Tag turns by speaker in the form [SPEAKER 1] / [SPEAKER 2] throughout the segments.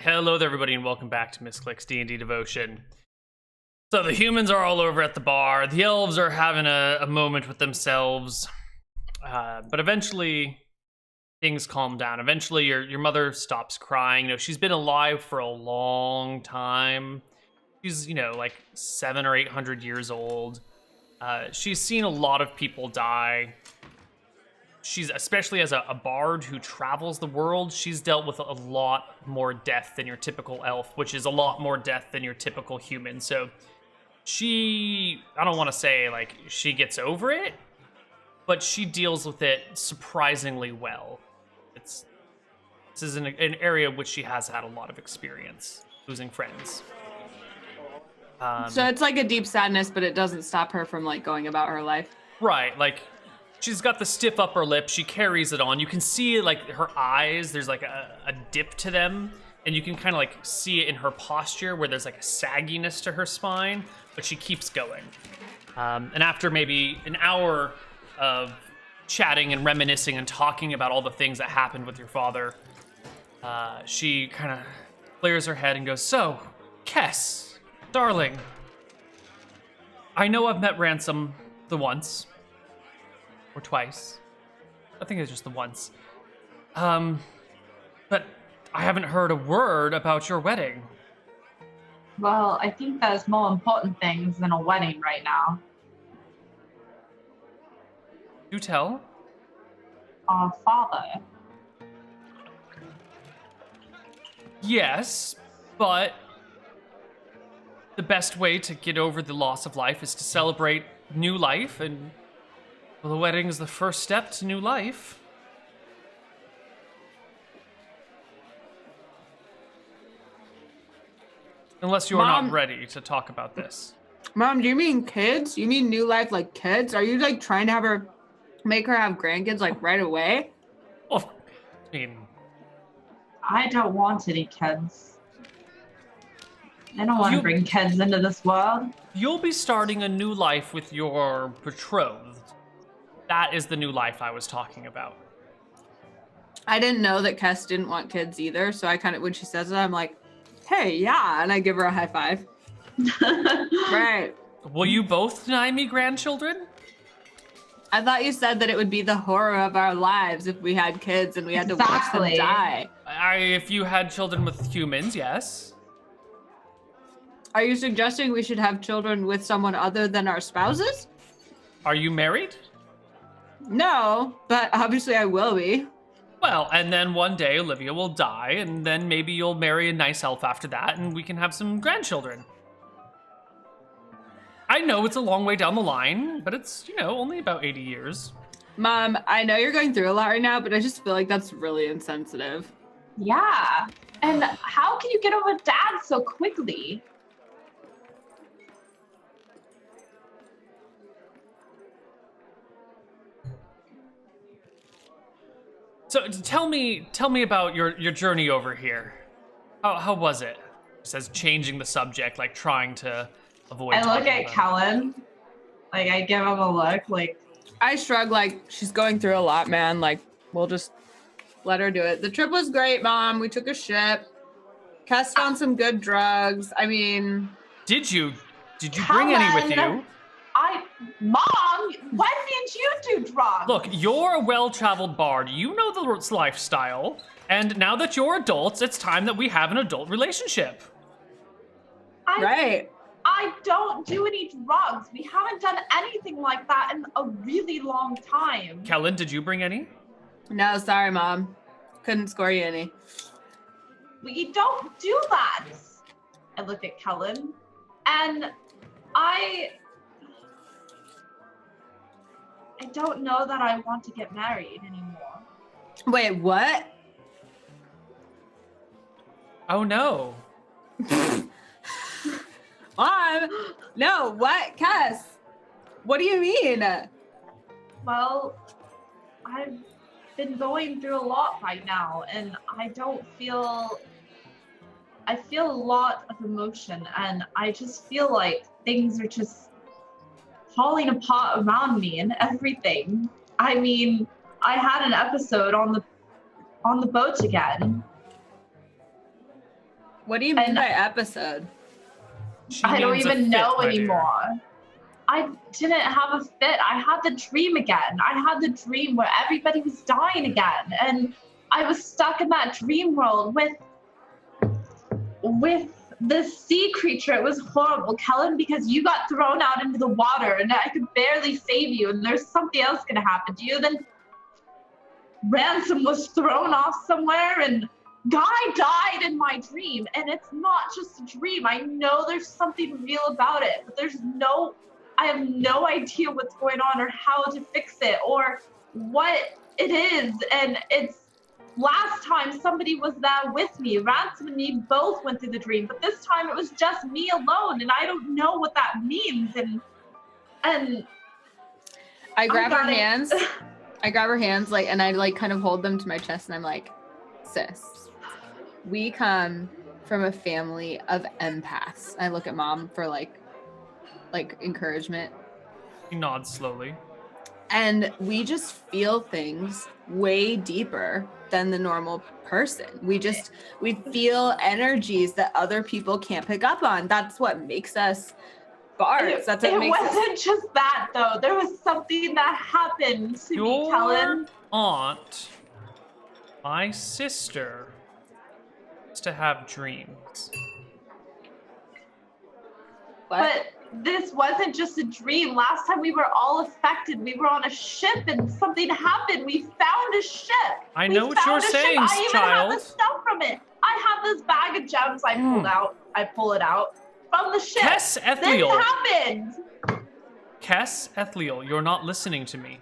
[SPEAKER 1] Hello there, everybody, and welcome back to Misscliks D&D Devotion. So the humans are all over at the bar. The elves are having a moment with themselves. But eventually, things calm down. Eventually, your mother stops crying. You know, she's been alive for a long time. She's, like 700 or 800 years old. She's seen a lot of people die. She's, especially as a bard who travels the world, she's dealt with a lot more death than your typical elf, which is a lot more death than your typical human. So I don't want to say, she gets over it, but she deals with it surprisingly well. This is an area which she has had a lot of experience, losing friends.
[SPEAKER 2] So it's like a deep sadness, but it doesn't stop her from, going about her life.
[SPEAKER 1] Right, she's got the stiff upper lip. She carries it on. You can see, her eyes. There's, a dip to them. And you can kind of, see it in her posture where there's, a sagginess to her spine. But she keeps going. And after maybe an hour of chatting and reminiscing and talking about all the things that happened with your father, she kind of clears her head and goes, "So, Kess, darling, I know I've met Ransom the once. Or twice. I think it's just the once. But I haven't heard a word about your wedding."
[SPEAKER 3] Well, I think there's more important things than a wedding right now.
[SPEAKER 1] Do tell.
[SPEAKER 3] Our father.
[SPEAKER 1] Yes, but the best way to get over the loss of life is to celebrate new life, and well, the wedding is the first step to new life. Unless you're not ready to talk about this.
[SPEAKER 2] Mom, do you mean kids? You mean new life like kids? Are you trying to make her have grandkids right away?
[SPEAKER 1] Oh, I mean,
[SPEAKER 3] I don't want any kids. I don't want to bring kids into this world.
[SPEAKER 1] You'll be starting a new life with your betrothed. That is the new life I was talking about.
[SPEAKER 2] I didn't know that Kess didn't want kids either, so I when she says it, I'm like, hey, yeah, and I give her a high five. Right.
[SPEAKER 1] Will you both deny me grandchildren?
[SPEAKER 2] I thought you said that it would be the horror of our lives if we had kids and we had to watch them die.
[SPEAKER 1] If you had children with humans, yes.
[SPEAKER 2] Are you suggesting we should have children with someone other than our spouses?
[SPEAKER 1] Are you married?
[SPEAKER 2] No, but obviously I will be.
[SPEAKER 1] Well, and then one day Olivia will die, and then maybe you'll marry a nice elf after that, and we can have some grandchildren. I know it's a long way down the line, but it's, only about 80 years.
[SPEAKER 2] Mom, I know you're going through a lot right now, but I just feel like that's really insensitive.
[SPEAKER 3] Yeah. And how can you get over Dad so quickly?
[SPEAKER 1] So tell me about your journey over here. How was it? It says changing the subject, trying to avoid.
[SPEAKER 3] I look at Kellen, I give him a look,
[SPEAKER 2] I shrug, she's going through a lot, man. We'll just let her do it. The trip was great, Mom. We took a ship. Kess found some good drugs. I mean,
[SPEAKER 1] did you bring any with you?
[SPEAKER 3] Mom, when did you do drugs?
[SPEAKER 1] Look, you're a well-traveled bard. You know the lifestyle. And now that you're adults, it's time that we have an adult relationship.
[SPEAKER 2] Right.
[SPEAKER 3] I don't do any drugs. We haven't done anything like that in a really long time.
[SPEAKER 1] Kellen, did you bring any?
[SPEAKER 2] No, sorry, Mom. Couldn't score you any.
[SPEAKER 3] We don't do that. I look at Kellen, and I don't know that I want to get married anymore.
[SPEAKER 2] Wait, what?
[SPEAKER 1] Oh, no.
[SPEAKER 2] Mom, no, what? Kess, what do you mean?
[SPEAKER 3] Well, I've been going through a lot right now, and I feel a lot of emotion, and I just feel like things are just falling apart around me and everything. I mean, I had an episode on the boat again.
[SPEAKER 2] What do you mean
[SPEAKER 3] And-
[SPEAKER 2] by episode?
[SPEAKER 1] She
[SPEAKER 3] I don't
[SPEAKER 1] means a
[SPEAKER 3] even
[SPEAKER 1] fit,
[SPEAKER 3] know
[SPEAKER 1] my dear.
[SPEAKER 3] anymore. I didn't have a fit. I had the dream again. I had the dream where everybody was dying again. And I was stuck in that dream world with this sea creature. It was horrible, Kellen, because you got thrown out into the water and I could barely save you. And there's something else going to happen to you. Then Ransom was thrown off somewhere and Guy died in my dream. And it's not just a dream. I know there's something real about it, but I have no idea what's going on or how to fix it or what it is. And it's last time somebody was there with me. Ransom and me both went through the dream, but this time it was just me alone, and I don't know what that means. And
[SPEAKER 2] I grab her
[SPEAKER 3] got it.
[SPEAKER 2] hands. I grab her hands, like, and I like kind of hold them to my chest, and I'm like, sis, we come from a family of empaths. I look at Mom for like encouragement.
[SPEAKER 1] She nods slowly.
[SPEAKER 2] And we just feel things way deeper than the normal person. We feel energies that other people can't pick up on. That's what makes us bards. That's what
[SPEAKER 3] it
[SPEAKER 2] makes
[SPEAKER 3] wasn't just that, though. There was something that happened to me, Kellen.
[SPEAKER 1] Aunt, my sister, used to have dreams.
[SPEAKER 3] But this wasn't just a dream. Last time we were all affected. We were on a ship and something happened. We found a ship.
[SPEAKER 1] I know what you're saying,
[SPEAKER 3] I even
[SPEAKER 1] child.
[SPEAKER 3] have the stuff from it. I have this bag of gems I pulled out. I pull it out from the ship.
[SPEAKER 1] Kess
[SPEAKER 3] This
[SPEAKER 1] Ethliel.
[SPEAKER 3] happened.
[SPEAKER 1] Kess Ethliel, you're not listening to me.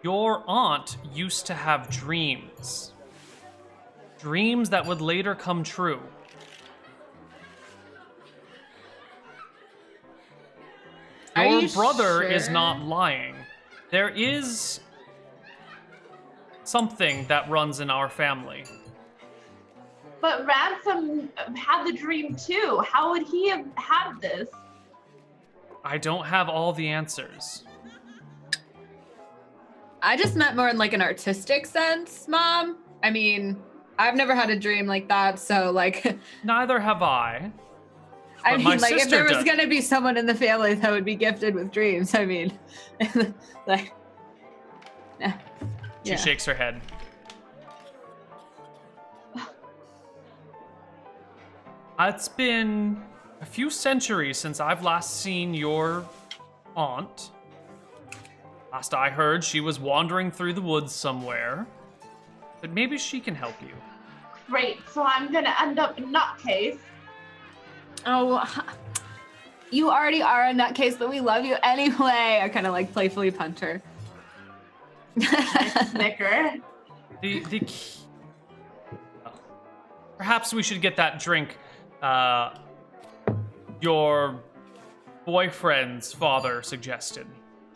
[SPEAKER 1] Your aunt used to have dreams. Dreams that would later come true.
[SPEAKER 2] Are
[SPEAKER 1] Your
[SPEAKER 2] you
[SPEAKER 1] brother is
[SPEAKER 2] sure?
[SPEAKER 1] not lying. There is something that runs in our family.
[SPEAKER 3] But Ransom had the dream too. How would he have had this?
[SPEAKER 1] I don't have all the answers.
[SPEAKER 2] I just meant more in like an artistic sense, Mom. I mean, I've never had a dream like that, so like
[SPEAKER 1] Neither have I.
[SPEAKER 2] I
[SPEAKER 1] But my
[SPEAKER 2] mean, like, if
[SPEAKER 1] sister
[SPEAKER 2] there was
[SPEAKER 1] does.
[SPEAKER 2] gonna be someone in the family that would be gifted with dreams, I mean, like,
[SPEAKER 1] She shakes her head. It's been a few centuries since I've last seen your aunt. Last I heard, she was wandering through the woods somewhere. But maybe she can help you.
[SPEAKER 3] Great. So I'm gonna end up in nutcase.
[SPEAKER 2] Oh, you already are a nutcase, but we love you anyway. I kind of like playfully punch her.
[SPEAKER 3] Snicker.
[SPEAKER 1] The key... Perhaps we should get that drink your boyfriend's father suggested.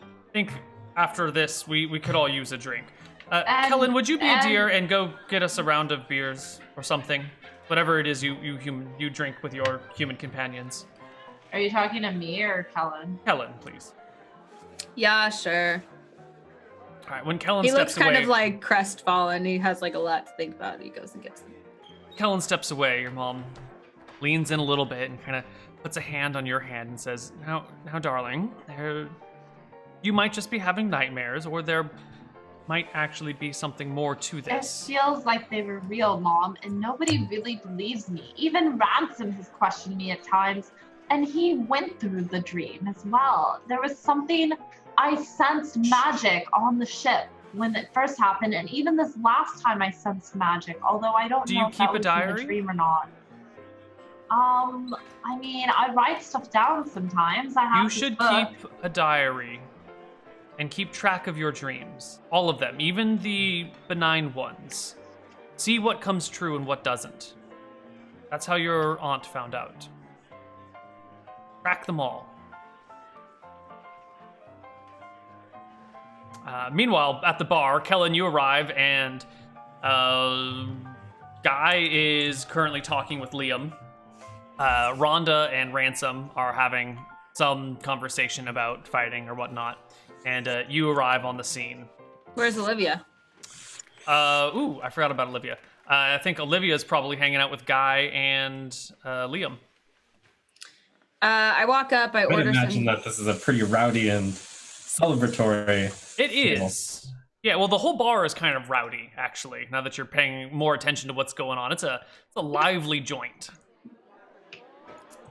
[SPEAKER 1] I think after this, we could all use a drink. Kellen, would you be a dear and go get us a round of beers or something? Whatever it is you drink with your human companions.
[SPEAKER 3] Are you talking to me or Kellen?
[SPEAKER 1] Kellen, please.
[SPEAKER 2] Yeah, sure.
[SPEAKER 1] All right, when Kellen
[SPEAKER 2] He
[SPEAKER 1] steps
[SPEAKER 2] looks kind
[SPEAKER 1] away,
[SPEAKER 2] of like crestfallen. He has like a lot to think about. He goes and gets them.
[SPEAKER 1] Kellen steps away. Your mom leans in a little bit and kind of puts a hand on your hand and says, "Now, darling, you might just be having nightmares, or there might actually be something more to
[SPEAKER 3] It
[SPEAKER 1] this."
[SPEAKER 3] feels like they were real, Mom, and nobody really believes me. Even Ransom has questioned me at times, and he went through the dream as well. There was something, I sensed magic on the ship when it first happened, and even this last time I sensed magic, although I don't
[SPEAKER 1] Do
[SPEAKER 3] know
[SPEAKER 1] you
[SPEAKER 3] if that
[SPEAKER 1] keep a
[SPEAKER 3] was in
[SPEAKER 1] diary?
[SPEAKER 3] the dream or not. I mean, I write stuff down sometimes. I have
[SPEAKER 1] You
[SPEAKER 3] this
[SPEAKER 1] should
[SPEAKER 3] book.
[SPEAKER 1] keep a diary and keep track of your dreams. All of them, even the benign ones. See what comes true and what doesn't. That's how your aunt found out. Track them all. Meanwhile, at the bar, Kellen, you arrive, and Guy is currently talking with Liam. Rhonda and Ransom are having some conversation about fighting or whatnot, and you arrive on the scene.
[SPEAKER 2] Where's Olivia?
[SPEAKER 1] I forgot about Olivia. I think Olivia's probably hanging out with Guy and Liam.
[SPEAKER 2] I walk up. I
[SPEAKER 4] I would
[SPEAKER 2] order
[SPEAKER 4] imagine
[SPEAKER 2] some.
[SPEAKER 4] that this is a pretty rowdy and celebratory.
[SPEAKER 1] It is. Yeah, well, the whole bar is kind of rowdy, actually, now that you're paying more attention to what's going on. It's a lively joint.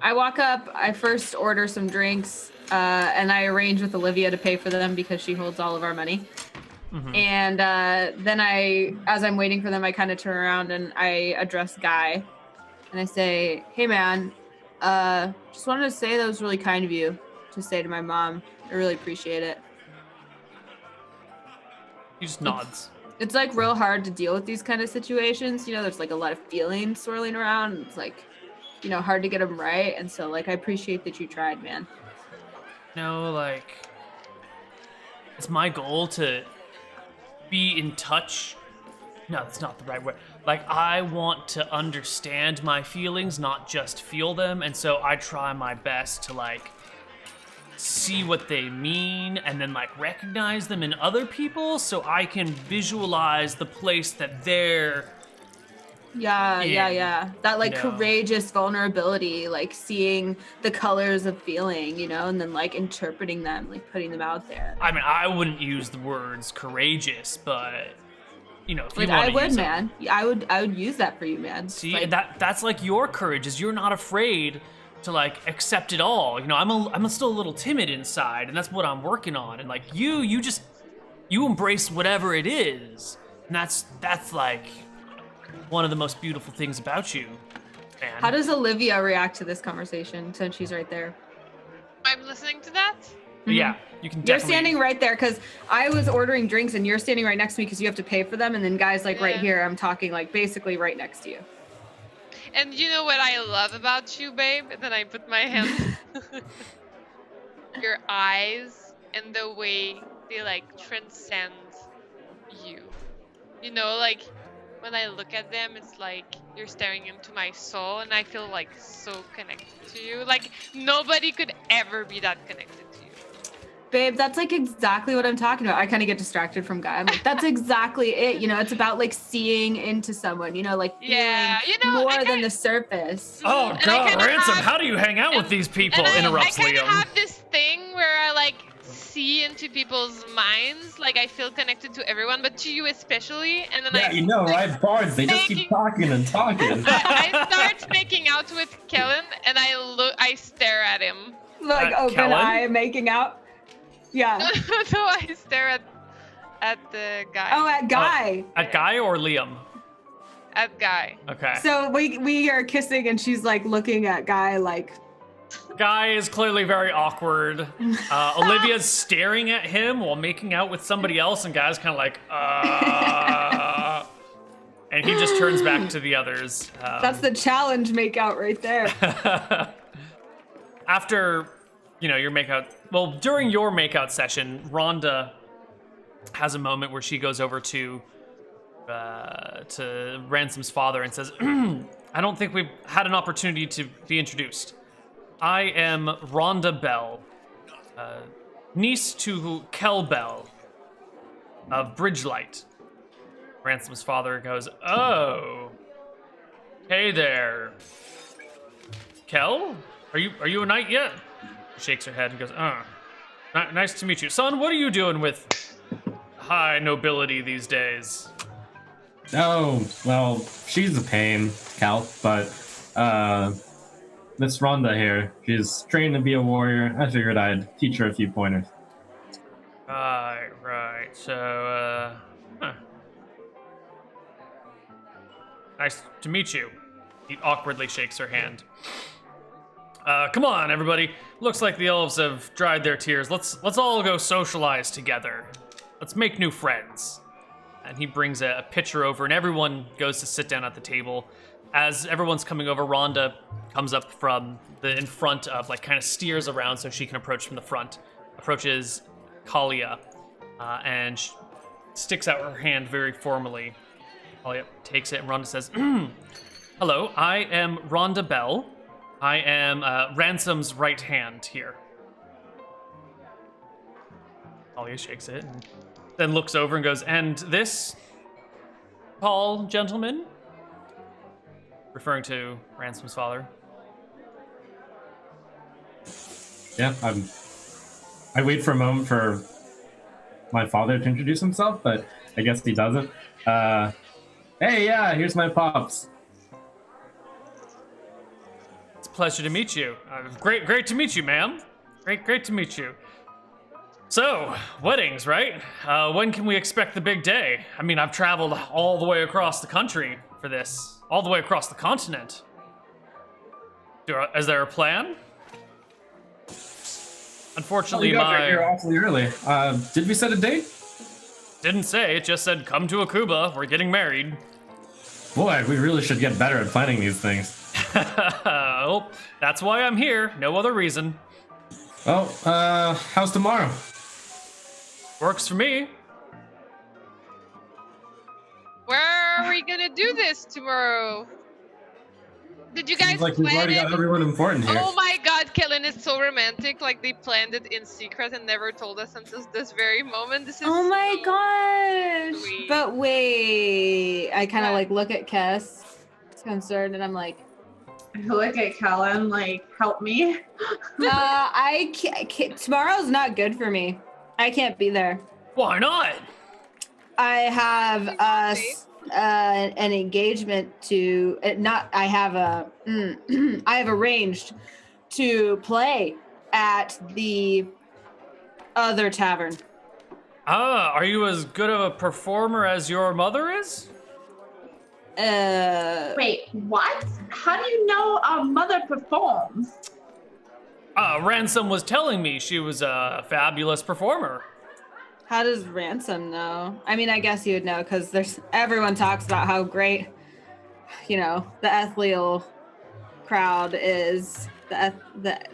[SPEAKER 2] I walk up. I first order some drinks, and I arrange with Olivia to pay for them because she holds all of our money.
[SPEAKER 1] Mm-hmm.
[SPEAKER 2] And then as I'm waiting for them, I kind of turn around and I address Guy, and I say, "Hey, man, just wanted to say that was really kind of you to say to my mom. I really appreciate it."
[SPEAKER 1] He just nods.
[SPEAKER 2] It's like real hard to deal with these kind of situations. You know, there's like a lot of feelings swirling around. It's like, you know, hard to get them right. And so, like, I appreciate that you tried, man.
[SPEAKER 1] No, like, it's my goal to be in touch. No, that's not the right word. Like, I want to understand my feelings, not just feel them. And so I try my best to, like, see what they mean and then, like, recognize them in other people so I can visualize the place that they're
[SPEAKER 2] Yeah. That, like,
[SPEAKER 1] you know.
[SPEAKER 2] courageous vulnerability, like, seeing the colors of feeling, you know, and then, like, interpreting them, like, putting them out there.
[SPEAKER 1] I mean, I wouldn't use the words courageous, but, you know, if
[SPEAKER 2] Like,
[SPEAKER 1] you want
[SPEAKER 2] I
[SPEAKER 1] to
[SPEAKER 2] would,
[SPEAKER 1] use
[SPEAKER 2] man. I would use that for you, man.
[SPEAKER 1] See,
[SPEAKER 2] Like,
[SPEAKER 1] that's like your courage, is you're not afraid to, like, accept it all. You know, I'm still a little timid inside, and that's what I'm working on. And, like, you embrace whatever it is, and that's like one of the most beautiful things about you, man.
[SPEAKER 2] how does Olivia react to this conversation since she's right there?
[SPEAKER 5] I'm listening to that.
[SPEAKER 1] But yeah, you can
[SPEAKER 2] You're
[SPEAKER 1] definitely.
[SPEAKER 2] standing right there because I was ordering drinks and you're standing right next to me because you have to pay for them. And then Guy's like right
[SPEAKER 5] Yeah.
[SPEAKER 2] here. I'm talking like basically right next to you.
[SPEAKER 5] And you know what I love about you, babe? And then I put my hand. Your eyes and the way they like transcend you. You know, like when I look at them, it's like you're staring into my soul, and I feel like so connected to you. Like nobody could ever be that connected to you.
[SPEAKER 2] Babe, that's like exactly what I'm talking about. I kind of get distracted from Guy. I'm like, that's exactly it. You know, it's about like seeing into someone, you know, like feeling
[SPEAKER 5] Yeah, you know,
[SPEAKER 2] more
[SPEAKER 5] I
[SPEAKER 2] than
[SPEAKER 5] kinda-
[SPEAKER 2] the surface.
[SPEAKER 1] Oh
[SPEAKER 5] And I
[SPEAKER 1] God,
[SPEAKER 5] kinda
[SPEAKER 1] Ransom!
[SPEAKER 5] have-
[SPEAKER 1] How do you hang out with these people?
[SPEAKER 5] And
[SPEAKER 1] Interrupts
[SPEAKER 5] I kind of
[SPEAKER 1] Liam.
[SPEAKER 5] have this thing where I like see into people's minds. Like I feel connected to everyone, but to you especially. And then
[SPEAKER 4] Yeah, you know, right? Bards, they just keep talking and talking.
[SPEAKER 5] I start making out with Kellen, and I stare at him.
[SPEAKER 2] Like open
[SPEAKER 1] Kellen?
[SPEAKER 2] eye making out. Yeah.
[SPEAKER 5] So I stare at the guy.
[SPEAKER 2] Oh, at Guy.
[SPEAKER 1] At Guy or Liam?
[SPEAKER 5] At guy.
[SPEAKER 1] Okay.
[SPEAKER 2] So we are kissing and she's like looking at Guy like,
[SPEAKER 1] Guy is clearly very awkward. Olivia's staring at him while making out with somebody else, and Guy's kind of like, and he just turns back to the others.
[SPEAKER 2] that's the challenge make out right there.
[SPEAKER 1] After, you know, your makeout, well, during your makeout session, Rhonda has a moment where she goes over to Ransom's father and says, I don't think we've had an opportunity to be introduced. I am Rhonda Bell, niece to Kel Bell of Bridgelight. Ransom's father goes, oh, hey there. Kel? Are you a knight yet? Shakes her head and goes, nice to meet you. Son, what are you doing with high nobility these days?
[SPEAKER 4] Oh, well, she's a pain, Cal, but, Miss Rhonda here, she's trained to be a warrior. I figured I'd teach her a few pointers.
[SPEAKER 1] Right. So, nice to meet you. He awkwardly shakes her hand. Come on, everybody. Looks like the elves have dried their tears. Let's all go socialize together. Let's make new friends. And he brings a pitcher over, and everyone goes to sit down at the table. As everyone's coming over, Rhonda comes up from the in front of, like, kind of steers around so she can approach from the front. Approaches Kalia, and sticks out her hand very formally. Kalia takes it, and Rhonda says, hello, I am Rhonda Bell. I am Ransom's right hand here. Kalia shakes it and then looks over and goes, and this tall gentleman? referring to Ransom's father.
[SPEAKER 4] Yeah, I wait for a moment for my father to introduce himself, but I guess he doesn't. Hey, yeah, here's my pops.
[SPEAKER 1] It's a pleasure to meet you. Great to meet you, ma'am. Great to meet you. So, weddings, right? When can we expect the big day? I mean, I've traveled all the way across the country for this, all the way across the continent. Is there a plan? Unfortunately,
[SPEAKER 4] You guys are here awfully early. Did we set a date?
[SPEAKER 1] Didn't say. It just said, come to Akuba. We're getting married.
[SPEAKER 4] Boy, we really should get better at planning these things.
[SPEAKER 1] Well, that's why I'm here. No other reason.
[SPEAKER 4] Well, how's tomorrow?
[SPEAKER 1] Works for me.
[SPEAKER 5] Where are we gonna do this tomorrow? Did you guys
[SPEAKER 4] Seems like we've
[SPEAKER 5] plan
[SPEAKER 4] already
[SPEAKER 5] it?
[SPEAKER 4] got everyone important here.
[SPEAKER 5] Oh my god, Kellen is so romantic. Like they planned it in secret and never told us until this very moment. This is
[SPEAKER 2] Oh my
[SPEAKER 5] so
[SPEAKER 2] gosh.
[SPEAKER 5] sweet.
[SPEAKER 2] But wait, I kind of
[SPEAKER 5] What?
[SPEAKER 2] like look at Kess, concerned, and I'm like,
[SPEAKER 3] Look at Kellen, like, help me.
[SPEAKER 2] I can't, tomorrow's not good for me. I can't be there.
[SPEAKER 1] Why not?
[SPEAKER 2] I have an engagement to not. I have a I have arranged to play at the other tavern.
[SPEAKER 1] Are you as good of a performer as your mother is?
[SPEAKER 3] Wait, what? How do you know our mother performs?
[SPEAKER 1] Ransom was telling me she was a fabulous performer.
[SPEAKER 2] How does Ransom know? I mean, I guess you would know because everyone talks about how great, the Ethlial crowd is. The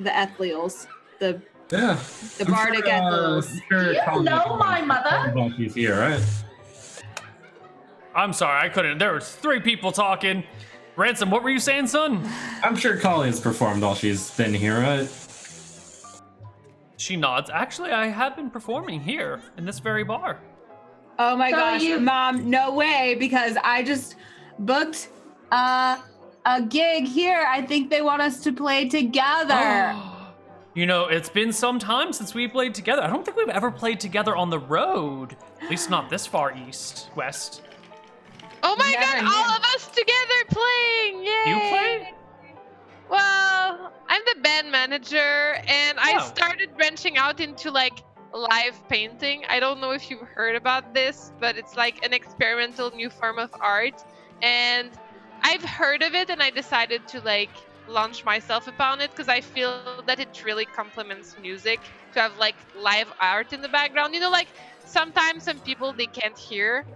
[SPEAKER 2] Ethlials, the
[SPEAKER 4] Yeah.
[SPEAKER 2] bardic Ethlials.
[SPEAKER 3] Do you know my mother?
[SPEAKER 4] She's here, right?
[SPEAKER 1] I'm sorry, I couldn't. There was 3 people talking. Ransom, what were you saying, son?
[SPEAKER 4] I'm sure Colleen's performed while she's been here, right?
[SPEAKER 1] She nods. Actually, I have been performing here in this very bar.
[SPEAKER 2] Oh my
[SPEAKER 3] So
[SPEAKER 2] gosh, Mom, no way, because I just booked a gig here. I think they want us to play together.
[SPEAKER 1] You know, it's been some time since we played together. I don't think we've ever played together on the road. At least not this far west.
[SPEAKER 5] Oh my
[SPEAKER 2] Never
[SPEAKER 5] god,
[SPEAKER 2] knew.
[SPEAKER 5] all of us together playing! Yay!
[SPEAKER 1] You play?
[SPEAKER 5] Well, I'm the band manager, and I
[SPEAKER 1] Oh.
[SPEAKER 5] started branching out into like live painting. I don't know if you've heard about this, but it's like an experimental new form of art. And I've heard of it, and I decided to like launch myself upon it because I feel that it really complements music to have like live art in the background. You know, like sometimes some people they can't hear,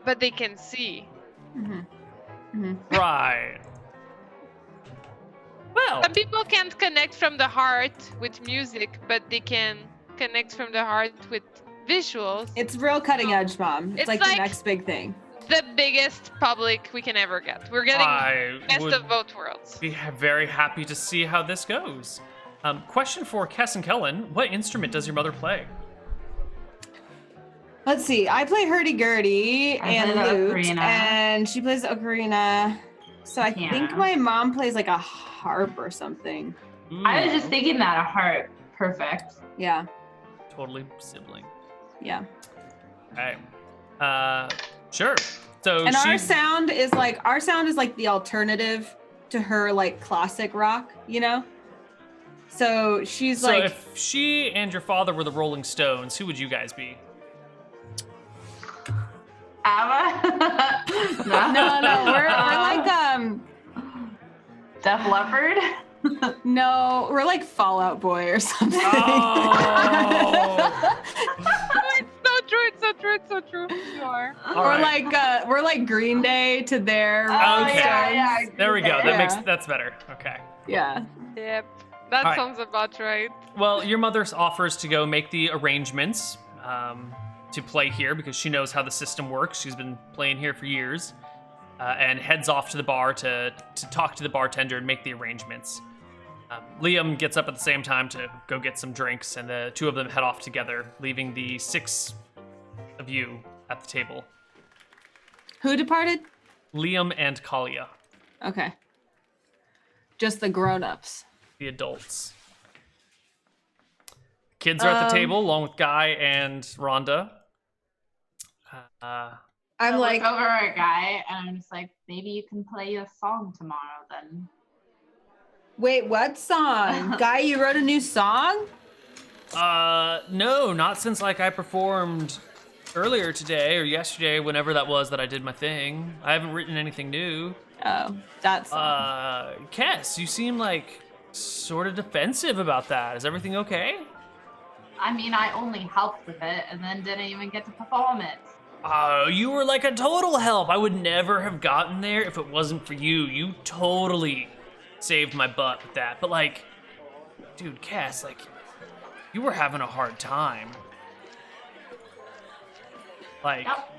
[SPEAKER 5] but they can see.
[SPEAKER 1] Right. Well,
[SPEAKER 5] Some people can't connect from the heart with music, but they can connect from the heart with visuals.
[SPEAKER 2] It's real cutting edge, Mom. It's
[SPEAKER 5] It's
[SPEAKER 2] like
[SPEAKER 5] like-
[SPEAKER 2] the next big thing.
[SPEAKER 5] The biggest public we can ever get. We're getting
[SPEAKER 1] I
[SPEAKER 5] best
[SPEAKER 1] would
[SPEAKER 5] of both worlds.
[SPEAKER 1] be very happy to see how this goes. Question for Kess and Kellen. What instrument does your mother play?
[SPEAKER 2] Let's see. I play hurdy-gurdy
[SPEAKER 3] I
[SPEAKER 2] and
[SPEAKER 3] play the
[SPEAKER 2] lute,
[SPEAKER 3] ocarina.
[SPEAKER 2] and she plays the ocarina. So I think
[SPEAKER 3] Piano.
[SPEAKER 2] my mom plays like a harp or something.
[SPEAKER 3] I was just thinking that a heart. Perfect.
[SPEAKER 2] Yeah,
[SPEAKER 1] Totally sibling.
[SPEAKER 2] yeah.
[SPEAKER 1] Okay. Sure. So
[SPEAKER 2] And our
[SPEAKER 1] she's
[SPEAKER 2] sound is like the alternative to her like classic rock, So she's
[SPEAKER 1] so
[SPEAKER 2] like,
[SPEAKER 1] if she and your father were the Rolling Stones, who would you guys be?
[SPEAKER 3] Ava?
[SPEAKER 2] no, we're like
[SPEAKER 3] Def Leppard?
[SPEAKER 2] we're like Fall Out Boy or something.
[SPEAKER 1] Oh.
[SPEAKER 5] It's so true. Sure.
[SPEAKER 1] All right.
[SPEAKER 2] We're like Green Day to their
[SPEAKER 1] Okay.
[SPEAKER 2] Rolling
[SPEAKER 3] yeah,
[SPEAKER 2] Stones.
[SPEAKER 1] There we go.
[SPEAKER 2] Yeah.
[SPEAKER 1] That's better. Okay.
[SPEAKER 2] Yeah.
[SPEAKER 5] Yep. That
[SPEAKER 1] Alright.
[SPEAKER 5] sounds about right.
[SPEAKER 1] Well, your mother offers to go make the arrangements to play here because she knows how the system works. She's been playing here for years, and heads off to the bar to talk to the bartender and make the arrangements. Liam gets up at the same time to go get some drinks, and the 2 of them head off together, leaving the 6 of you at the table.
[SPEAKER 2] Who departed?
[SPEAKER 1] Liam and Kalia.
[SPEAKER 2] Okay. Just the grown-ups.
[SPEAKER 1] The adults. Kids are at the table along with Guy and Rhonda.
[SPEAKER 2] I'm
[SPEAKER 3] I
[SPEAKER 2] like,
[SPEAKER 3] look over at Guy and I'm just like, maybe you can play a song tomorrow then.
[SPEAKER 2] wait, what song? Guy, you wrote a new song?
[SPEAKER 1] No, not since like I performed earlier today or yesterday, whenever that was that I did my thing. I haven't written anything new.
[SPEAKER 2] Oh, that's
[SPEAKER 1] Kess, you seem like sort of defensive about that. Is everything okay?
[SPEAKER 3] I mean, I only helped with it and then didn't even get to perform it.
[SPEAKER 1] Oh, you were like a total help. I would never have gotten there if it wasn't for you. You totally saved my butt with that. But like, dude, Cass, like, you were having a hard time. Like,
[SPEAKER 3] Yep.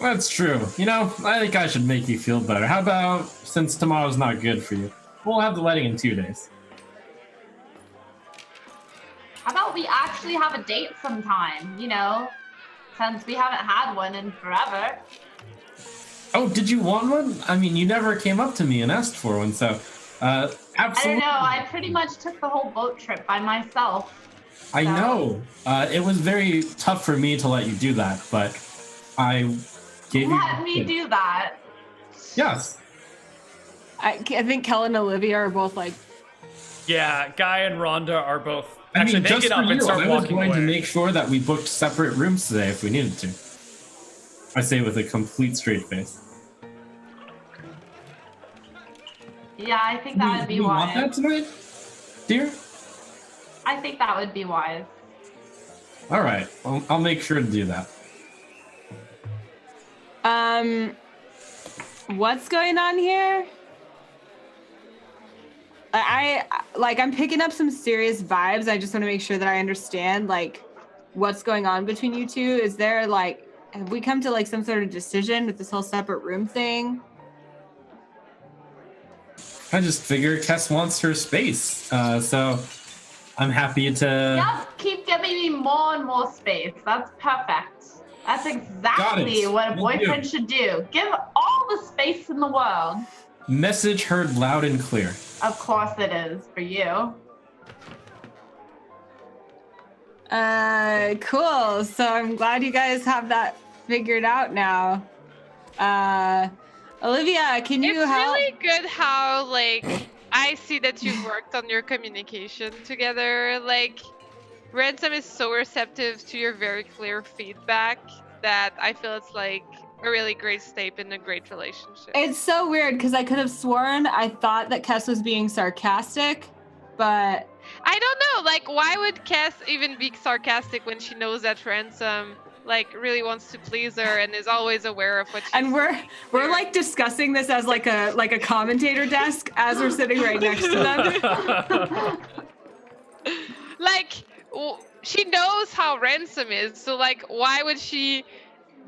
[SPEAKER 4] That's true. You know, I think I should make you feel better. How about, since tomorrow's not good for you, we'll have the wedding in 2 days.
[SPEAKER 3] How about we actually have a date sometime, you know? Since we haven't had one in forever.
[SPEAKER 4] Oh, did you want one? I mean, you never came up to me and asked for one, so
[SPEAKER 3] I
[SPEAKER 4] absolutely.
[SPEAKER 3] don't know, I pretty much took the whole boat trip by myself.
[SPEAKER 4] I know. It was very tough for me to let you do that, but I gave you.
[SPEAKER 3] Let me do that.
[SPEAKER 4] Yes.
[SPEAKER 2] I think Kellen and Olivia are both like,
[SPEAKER 1] yeah, Guy and Rhonda are both.
[SPEAKER 4] I
[SPEAKER 1] Actually,
[SPEAKER 4] mean,
[SPEAKER 1] they
[SPEAKER 4] just
[SPEAKER 1] get
[SPEAKER 4] for
[SPEAKER 1] up and
[SPEAKER 4] you,
[SPEAKER 1] start
[SPEAKER 4] I was
[SPEAKER 1] walking
[SPEAKER 4] going
[SPEAKER 1] away.
[SPEAKER 4] to make sure that we booked separate rooms today if we needed to. I say with a complete straight face.
[SPEAKER 3] Yeah, I think that would be
[SPEAKER 4] Do you want that
[SPEAKER 3] wise.
[SPEAKER 4] tonight, dear?
[SPEAKER 3] I think that would be wise.
[SPEAKER 4] All right, I'll make sure to do that.
[SPEAKER 2] what's going on here? I'm picking up some serious vibes. I just want to make sure that I understand like what's going on between you two. Is there like, have we come to like some sort of decision with this whole separate room thing?
[SPEAKER 4] I just figure Kess wants her space, so I'm happy to.
[SPEAKER 3] Yep, keep giving me more and more space. That's perfect. That's exactly what a
[SPEAKER 4] Will do.
[SPEAKER 3] boyfriend should do. Give all the space in the world.
[SPEAKER 4] Message heard loud and clear.
[SPEAKER 3] Of course it is for you.
[SPEAKER 2] Cool. So I'm glad you guys have that figured out now. Olivia, can you
[SPEAKER 5] It's
[SPEAKER 2] help?
[SPEAKER 5] really good how, like, I see that you've worked on your communication together. Like, Ransom is so receptive to your very clear feedback that I feel it's like a really great step in a great relationship.
[SPEAKER 2] It's so weird because I could have sworn I thought that Kess was being sarcastic, but
[SPEAKER 5] I don't know, like, why would Cass even be sarcastic when she knows that Ransom, like, really wants to please her and is always aware of what she's
[SPEAKER 2] and we're like discussing this as like a commentator desk as we're sitting right next to them.
[SPEAKER 5] like, she knows how Ransom is, so, like, why would she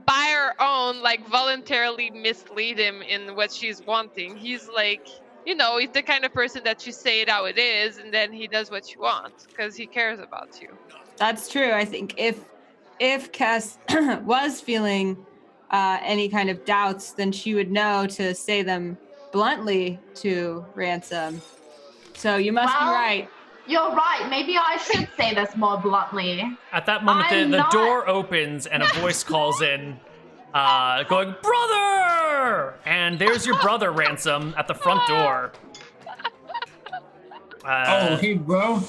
[SPEAKER 5] by her own, like, voluntarily mislead him in what she's wanting? He's like, you know, he's the kind of person that you say it how it is, and then he does what you want because he cares about you.
[SPEAKER 2] That's true. I think if Kess was feeling any kind of doubts, then she would know to say them bluntly to Ransom. So you must be
[SPEAKER 3] Well,
[SPEAKER 2] right.
[SPEAKER 3] You're right. Maybe I should say this more bluntly.
[SPEAKER 1] At that moment,
[SPEAKER 3] I'm
[SPEAKER 1] the
[SPEAKER 3] not-
[SPEAKER 1] door opens and a voice calls in, going, "Brother!" And there's your brother, Ransom, at the front door.
[SPEAKER 4] Oh, hey, bro.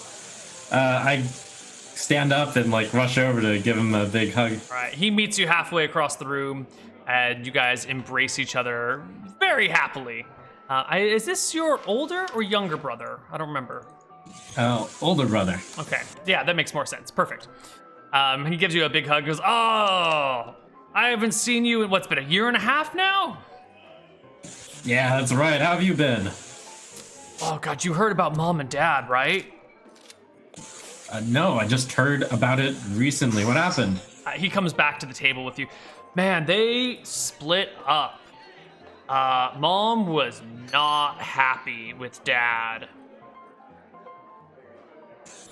[SPEAKER 4] I stand up and like rush over to give him a big hug.
[SPEAKER 1] All right, he meets you halfway across the room, and you guys embrace each other very happily. Is this your older or younger brother? I don't remember.
[SPEAKER 4] Older brother.
[SPEAKER 1] Okay, yeah, that makes more sense. Perfect. He gives you a big hug. Goes, "Oh, I haven't seen you in what's been a year and a half now."
[SPEAKER 4] Yeah, that's right. How have you been?
[SPEAKER 1] Oh God, you heard about Mom and Dad, right?
[SPEAKER 4] No, I just heard about it recently. What happened?
[SPEAKER 1] He comes back to the table with you. Man, they split up. Mom was not happy with Dad.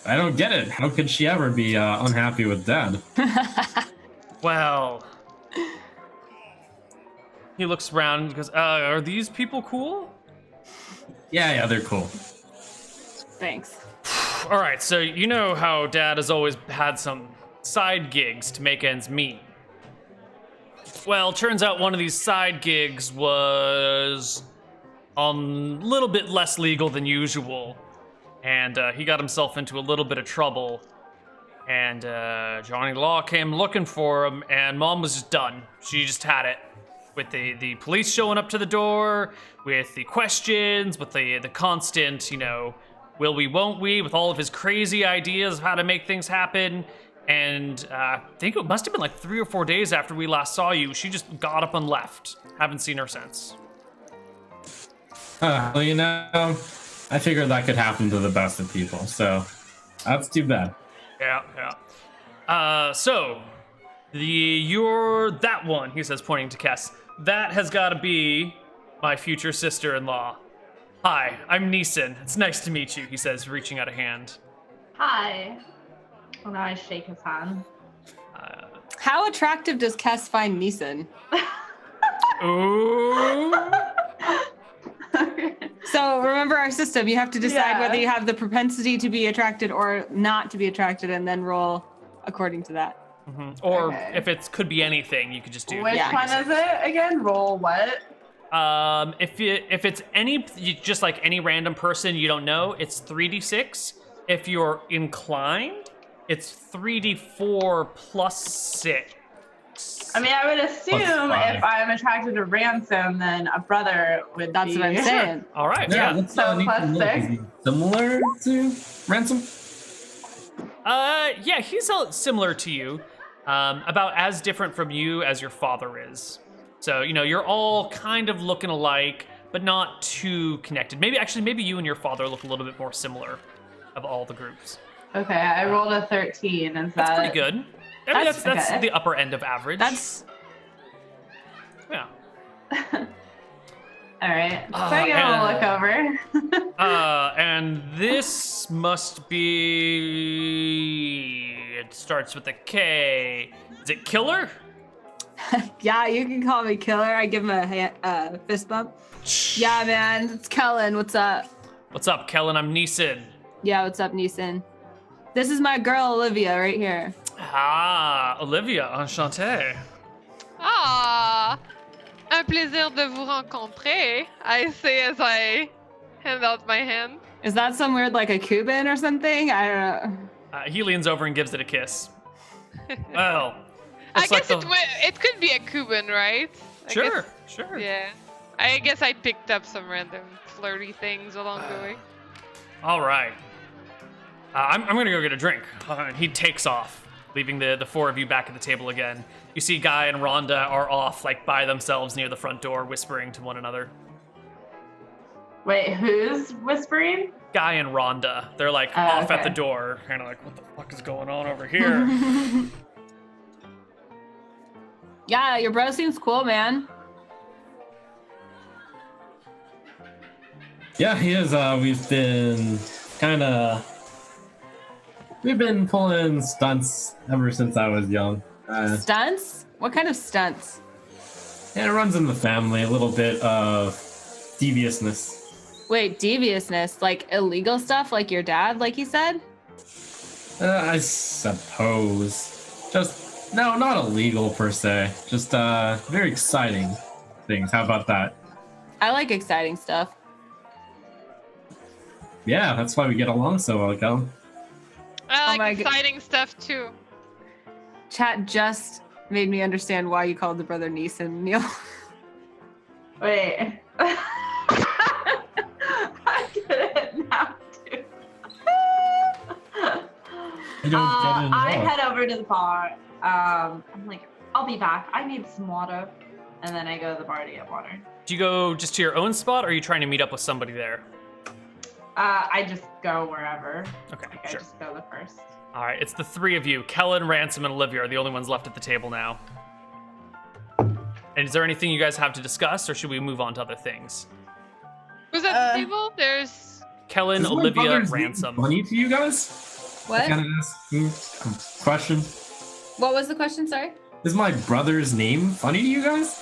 [SPEAKER 4] I don't get it. How could she ever be unhappy with Dad?
[SPEAKER 1] Well, he looks around and goes, "Are these people cool?"
[SPEAKER 4] Yeah, they're cool.
[SPEAKER 2] Thanks.
[SPEAKER 1] All right, so you know how Dad has always had some side gigs to make ends meet. Well, turns out one of these side gigs was a little bit less legal than usual, and he got himself into a little bit of trouble. And Johnny Law came looking for him, and Mom was just done. She just had it. With the police showing up to the door, with the questions, with the constant, will we, won't we, with all of his crazy ideas of how to make things happen. And I think it must have been like 3 or 4 days after we last saw you, she just got up and left. Haven't seen her since.
[SPEAKER 4] Well, I figured that could happen to the best of people, so that's too bad.
[SPEAKER 1] Yeah. So, you're that one, he says, pointing to Kess. That has got to be my future sister-in-law. Hi, I'm Neeson. It's nice to meet you, he says, reaching out a hand.
[SPEAKER 3] Hi. And I shake his hand.
[SPEAKER 2] How attractive does Kess find Neeson?
[SPEAKER 1] Ooh.
[SPEAKER 2] So remember our system. You have to decide
[SPEAKER 3] Yeah.
[SPEAKER 2] whether you have the propensity to be attracted or not to be attracted, and then roll according to that.
[SPEAKER 1] Mm-hmm. Or
[SPEAKER 3] Okay.
[SPEAKER 1] if it could be anything, you could just do.
[SPEAKER 3] Which
[SPEAKER 2] Yeah.
[SPEAKER 3] one is it again? Roll what?
[SPEAKER 1] If it's just like any random person you don't know, it's 3d6. If you're inclined, it's 3d4 plus 6.
[SPEAKER 3] I mean, I would assume
[SPEAKER 4] five.
[SPEAKER 3] if I'm attracted to Ransom, then a brother would
[SPEAKER 2] That's
[SPEAKER 3] be.
[SPEAKER 2] what I'm saying.
[SPEAKER 1] All right.
[SPEAKER 4] Yeah,
[SPEAKER 1] Yeah.
[SPEAKER 4] that's
[SPEAKER 3] So
[SPEAKER 4] neat to
[SPEAKER 3] plus
[SPEAKER 4] know.
[SPEAKER 3] 6.
[SPEAKER 4] Is he similar to Ransom?
[SPEAKER 1] Yeah, he's similar to you, about as different from you as your father is. So, you're all kind of looking alike, but not too connected. Maybe you and your father look a little bit more similar of all the groups.
[SPEAKER 3] Okay, I rolled a 13. Is
[SPEAKER 1] That's
[SPEAKER 3] that
[SPEAKER 1] pretty good. I mean, that's
[SPEAKER 3] okay.
[SPEAKER 1] the upper end of average. Yeah.
[SPEAKER 3] All right. So I get a look over.
[SPEAKER 1] And this must be. It starts with a K. Is it Killer?
[SPEAKER 2] Yeah, you can call me Killer. I give him a fist bump. Yeah, man, it's Kellen. What's up?
[SPEAKER 1] What's up, Kellen? I'm Neeson.
[SPEAKER 2] Yeah, what's up, Neeson? This is my girl, Olivia, right here.
[SPEAKER 1] Ah, Olivia, enchantée.
[SPEAKER 5] Ah, un plaisir de vous rencontrer. I say as I hand out my hand.
[SPEAKER 2] Is that some weird, like a Cuban or something? I don't know.
[SPEAKER 1] He leans over and gives it a kiss. Well,
[SPEAKER 5] I
[SPEAKER 1] looks like
[SPEAKER 5] guess it could be a Cuban, right? I
[SPEAKER 1] Sure,
[SPEAKER 5] guess-
[SPEAKER 1] sure.
[SPEAKER 5] Yeah. I guess I picked up some random flirty things along the way.
[SPEAKER 1] All right. I'm gonna go get a drink. And he takes off, leaving the 4 of you back at the table again. You see Guy and Rhonda are off, like by themselves near the front door, whispering to one another.
[SPEAKER 3] Wait, who's whispering?
[SPEAKER 1] Guy and Rhonda, they're like
[SPEAKER 3] Oh,
[SPEAKER 1] off at
[SPEAKER 3] okay.
[SPEAKER 1] the door, kind of like, what the fuck is going on over here?
[SPEAKER 2] Yeah, your bro seems cool, man.
[SPEAKER 4] Yeah, he is. We've been pulling stunts ever since I was young.
[SPEAKER 2] Stunts? What kind of stunts?
[SPEAKER 4] And it runs in the family, a little bit of deviousness.
[SPEAKER 2] Wait, deviousness? Like illegal stuff like your dad, like you said?
[SPEAKER 4] I suppose. Just, no, not illegal per se. Just very exciting things. How about that?
[SPEAKER 2] I like exciting stuff.
[SPEAKER 4] Yeah, that's why we get along so well, Kel.
[SPEAKER 5] I
[SPEAKER 2] Oh my
[SPEAKER 5] like
[SPEAKER 2] go-
[SPEAKER 5] exciting stuff too.
[SPEAKER 2] Chat just made me understand why you called the brother Neeson, Neil.
[SPEAKER 3] Wait. I get it now, too.
[SPEAKER 4] You don't get it at
[SPEAKER 3] I
[SPEAKER 4] all.
[SPEAKER 3] head over to the bar. I'm like, I'll be back. I need some water. And then I go to the bar to get water.
[SPEAKER 1] Do you go just to your own spot, or are you trying to meet up with somebody there?
[SPEAKER 3] I just go wherever.
[SPEAKER 1] Okay,
[SPEAKER 3] Like,
[SPEAKER 1] sure.
[SPEAKER 3] I just go the first.
[SPEAKER 1] All right, it's the 3 of you. Kellen, Ransom, and Olivia are the only ones left at the table now. And is there anything you guys have to discuss, or should we move on to other things?
[SPEAKER 5] Who's at the table? There's.
[SPEAKER 1] Kellen,
[SPEAKER 4] Is my
[SPEAKER 1] Olivia,
[SPEAKER 4] brother's name
[SPEAKER 1] Ransom.
[SPEAKER 4] funny to you guys?
[SPEAKER 2] What?
[SPEAKER 4] Kind of question.
[SPEAKER 2] What was the question? Sorry.
[SPEAKER 4] Is my brother's name funny to you guys?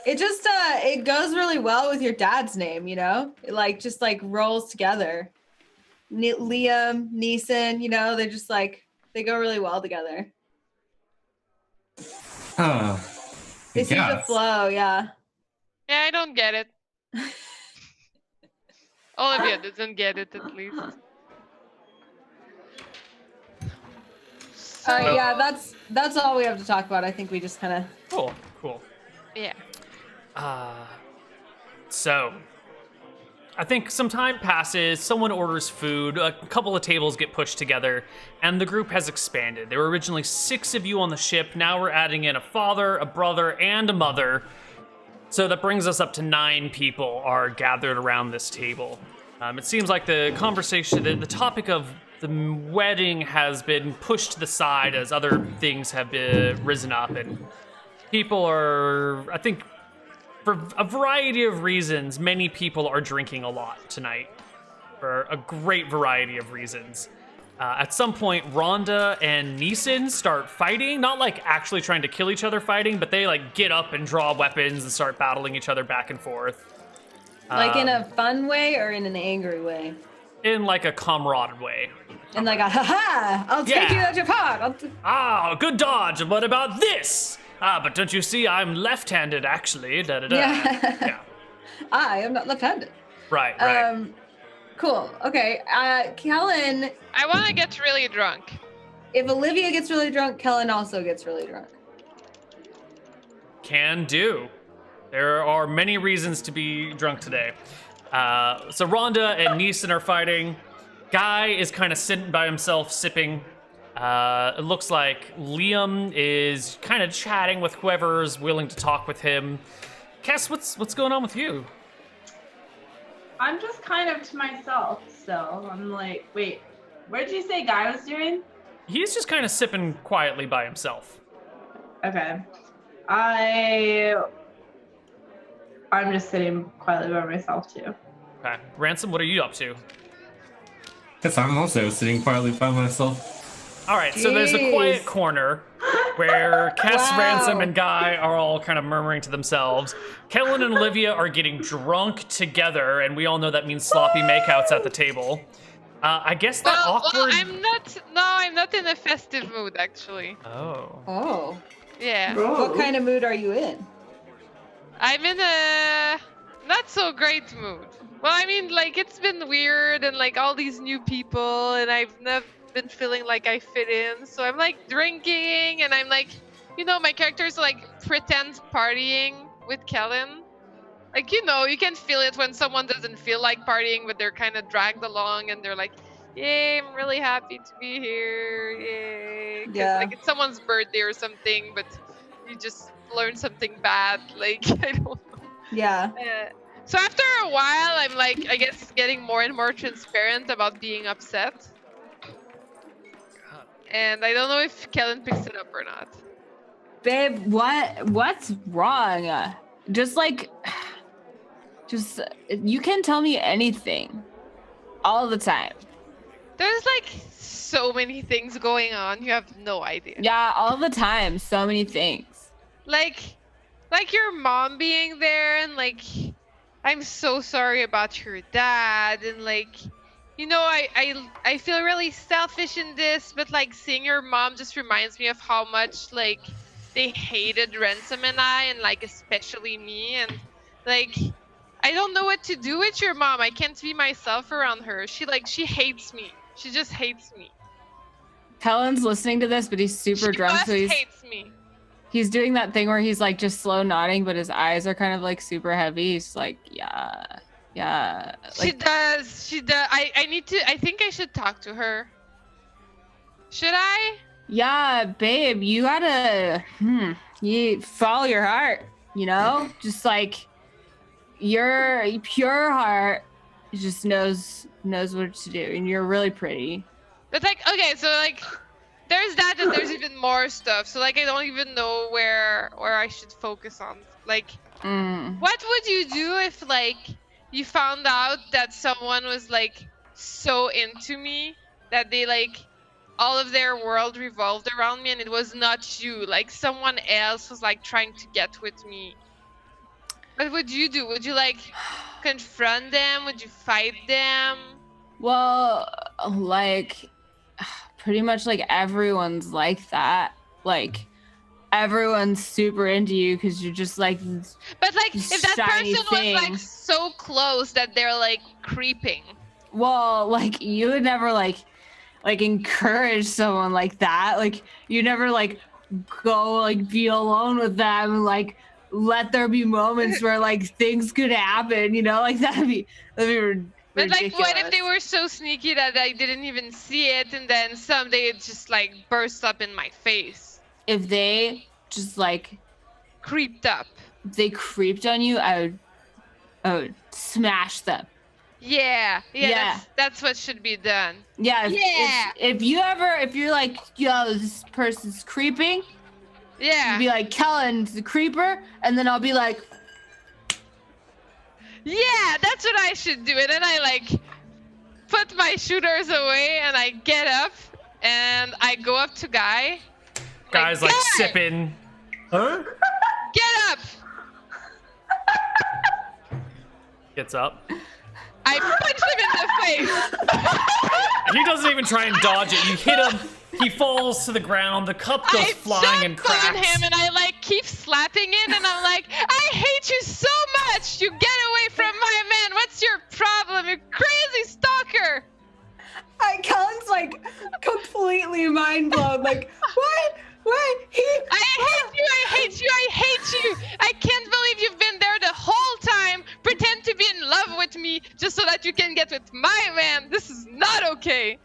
[SPEAKER 2] It just it goes really well with your dad's name, you know? It like just like rolls together. Liam, Neeson, you know, they're just like they go really well together.
[SPEAKER 4] Huh.
[SPEAKER 2] They seem to
[SPEAKER 4] Yes.
[SPEAKER 2] flow, yeah.
[SPEAKER 5] Yeah, I don't get it. Olivia doesn't get it at least. So,
[SPEAKER 2] Yeah, that's all we have to talk about. I think we just kind of
[SPEAKER 1] Cool.
[SPEAKER 5] yeah.
[SPEAKER 1] So, I think some time passes, someone orders food, a couple of tables get pushed together, and the group has expanded. There were originally 6 of you on the ship, now we're adding in a father, a brother, and a mother. So that brings us up to 9 people are gathered around this table. It seems like the conversation, the topic of the wedding has been pushed to the side as other things have been risen up, and people are, I think, for a variety of reasons, many people are drinking a lot tonight. For a great variety of reasons. At some point, Rhonda and Neeson start fighting. Not like actually trying to kill each other fighting, but they like get up and draw weapons and start battling each other back and forth.
[SPEAKER 2] like in a fun way or in an angry way.
[SPEAKER 1] In like a comrade way.
[SPEAKER 2] And like a ha-ha, I'll take you
[SPEAKER 1] Yeah.
[SPEAKER 2] out your pot.
[SPEAKER 1] Good dodge. What about this? But don't you see I'm left-handed actually? Da-da-da.
[SPEAKER 2] Yeah.
[SPEAKER 1] Yeah.
[SPEAKER 2] I am not left-handed.
[SPEAKER 1] Right.
[SPEAKER 2] Cool. Okay. Kellen,
[SPEAKER 5] I want to get really drunk.
[SPEAKER 2] if Olivia gets really drunk, Kellen also gets really drunk.
[SPEAKER 1] Can do. There are many reasons to be drunk today. So Rhonda and Neeson are fighting. Guy is kind of sitting by himself, sipping. It looks like Liam is kind of chatting with whoever's willing to talk with him. Cass, what's going on with you?
[SPEAKER 3] I'm just kind of to myself, so I'm like, wait, what did you say Guy was doing?
[SPEAKER 1] He's just kind of sipping quietly by himself.
[SPEAKER 3] Okay. I'm just sitting quietly by myself too.
[SPEAKER 1] Okay. Ransom, what are you up to?
[SPEAKER 4] Guess I'm also sitting quietly by myself.
[SPEAKER 1] All right, so there's a quiet
[SPEAKER 2] Jeez.
[SPEAKER 1] corner where Cass,
[SPEAKER 2] Wow.
[SPEAKER 1] Ransom, and Guy are all kind of murmuring to themselves. Kellen and Olivia are getting drunk together, and we all know that means sloppy makeouts at the table. I guess that
[SPEAKER 5] Well,
[SPEAKER 1] awkward.
[SPEAKER 5] I'm not in a festive mood actually.
[SPEAKER 1] Oh.
[SPEAKER 2] Oh.
[SPEAKER 5] Yeah.
[SPEAKER 2] What kind of mood are you in?
[SPEAKER 5] I'm in a not so great mood. Well, I mean, like, it's been weird and like all these new people, and I've never been feeling like I fit in. So I'm like drinking, and I'm like, you know, my character's like pretend partying with Kellen. Like, you know, you can feel it when someone doesn't feel like partying, but they're kind of dragged along, and they're like, yay, I'm really happy to be here, yay. 'Cause,
[SPEAKER 2] Yeah.
[SPEAKER 5] like, it's someone's birthday or something, but you just learned something bad. Like, I don't know.
[SPEAKER 2] Yeah.
[SPEAKER 5] So after a while, I'm like, I guess getting more and more transparent about being upset. And I don't know if Kellen picks it up or not.
[SPEAKER 2] Babe, what's wrong? Just you can tell me anything. All the time.
[SPEAKER 5] There's like so many things going on. You have no idea.
[SPEAKER 2] Yeah, all the time. So many things.
[SPEAKER 5] Like your mom being there, and like, I'm so sorry about your dad, and like, you know, I feel really selfish in this, but like seeing your mom just reminds me of how much like they hated Ransom and I, and like especially me, and like I don't know what to do with your mom. I can't be myself around her. She hates me. She just hates me.
[SPEAKER 2] Kellen's listening to this, but he's super
[SPEAKER 5] She
[SPEAKER 2] drunk,
[SPEAKER 5] just
[SPEAKER 2] so
[SPEAKER 5] hates me.
[SPEAKER 2] he's doing that thing where he's like just slow nodding, but his eyes are kind of like super heavy. He's like, yeah.
[SPEAKER 5] She does. I think I should talk to her. Should I?
[SPEAKER 2] Yeah, babe, you gotta you follow your heart, you know? Just like your pure heart just knows what to do, and you're really pretty.
[SPEAKER 5] But like, okay, so like, there's that, and there's even more stuff. So like, I don't even know where I should focus on. Like, what would you do if like you found out that someone was like so into me that they like all of their world revolved around me, and it was not you, like someone else was like trying to get with me? What would you do? Would you like confront them? Would you fight them?
[SPEAKER 2] Well, like, pretty much like everyone's like that. Like, everyone's super into you because you're just like,
[SPEAKER 5] But like, if that
[SPEAKER 2] shiny
[SPEAKER 5] person
[SPEAKER 2] thing.
[SPEAKER 5] was like so close that they're like creeping.
[SPEAKER 2] well, like you would never like encourage someone like that. Like, you never like go like be alone with them and like let there be moments where like things could happen. You know, like that'd be ridiculous.
[SPEAKER 5] But like, what if they were so sneaky that I didn't even see it, and then someday it just like bursts up in my face?
[SPEAKER 2] If they just like
[SPEAKER 5] Creeped up.
[SPEAKER 2] if they creeped on you, I would smash them.
[SPEAKER 5] Yeah.
[SPEAKER 2] Yeah.
[SPEAKER 5] That's what should be done.
[SPEAKER 2] Yeah.
[SPEAKER 5] Yeah.
[SPEAKER 2] If you're like, yo, this person's creeping,
[SPEAKER 5] Yeah.
[SPEAKER 2] you'd be like, Kellen's the creeper, and then I'll be like,
[SPEAKER 5] Yeah, that's what I should do. And then I like put my shooters away and I get up and I go up to Guy.
[SPEAKER 1] Guys like
[SPEAKER 5] "Guy,
[SPEAKER 1] sipping. Huh?
[SPEAKER 5] Get up!
[SPEAKER 1] Gets up.
[SPEAKER 5] I punch him in the face.
[SPEAKER 1] He doesn't even try and dodge it. You hit him. He falls to the ground. The cup goes
[SPEAKER 5] I
[SPEAKER 1] flying and
[SPEAKER 5] jump on
[SPEAKER 1] cracks.
[SPEAKER 5] him and I like keep slapping it and I'm like, I hate you so much. You get away from my man. What's your problem? You crazy stalker.
[SPEAKER 2] Kellen's like completely mind blown. Like, what? What?
[SPEAKER 5] I hate you. I hate you. I hate you. I can't believe you've been there the whole time. Pretend to be in love with me just so that you can get with my man. This is not okay.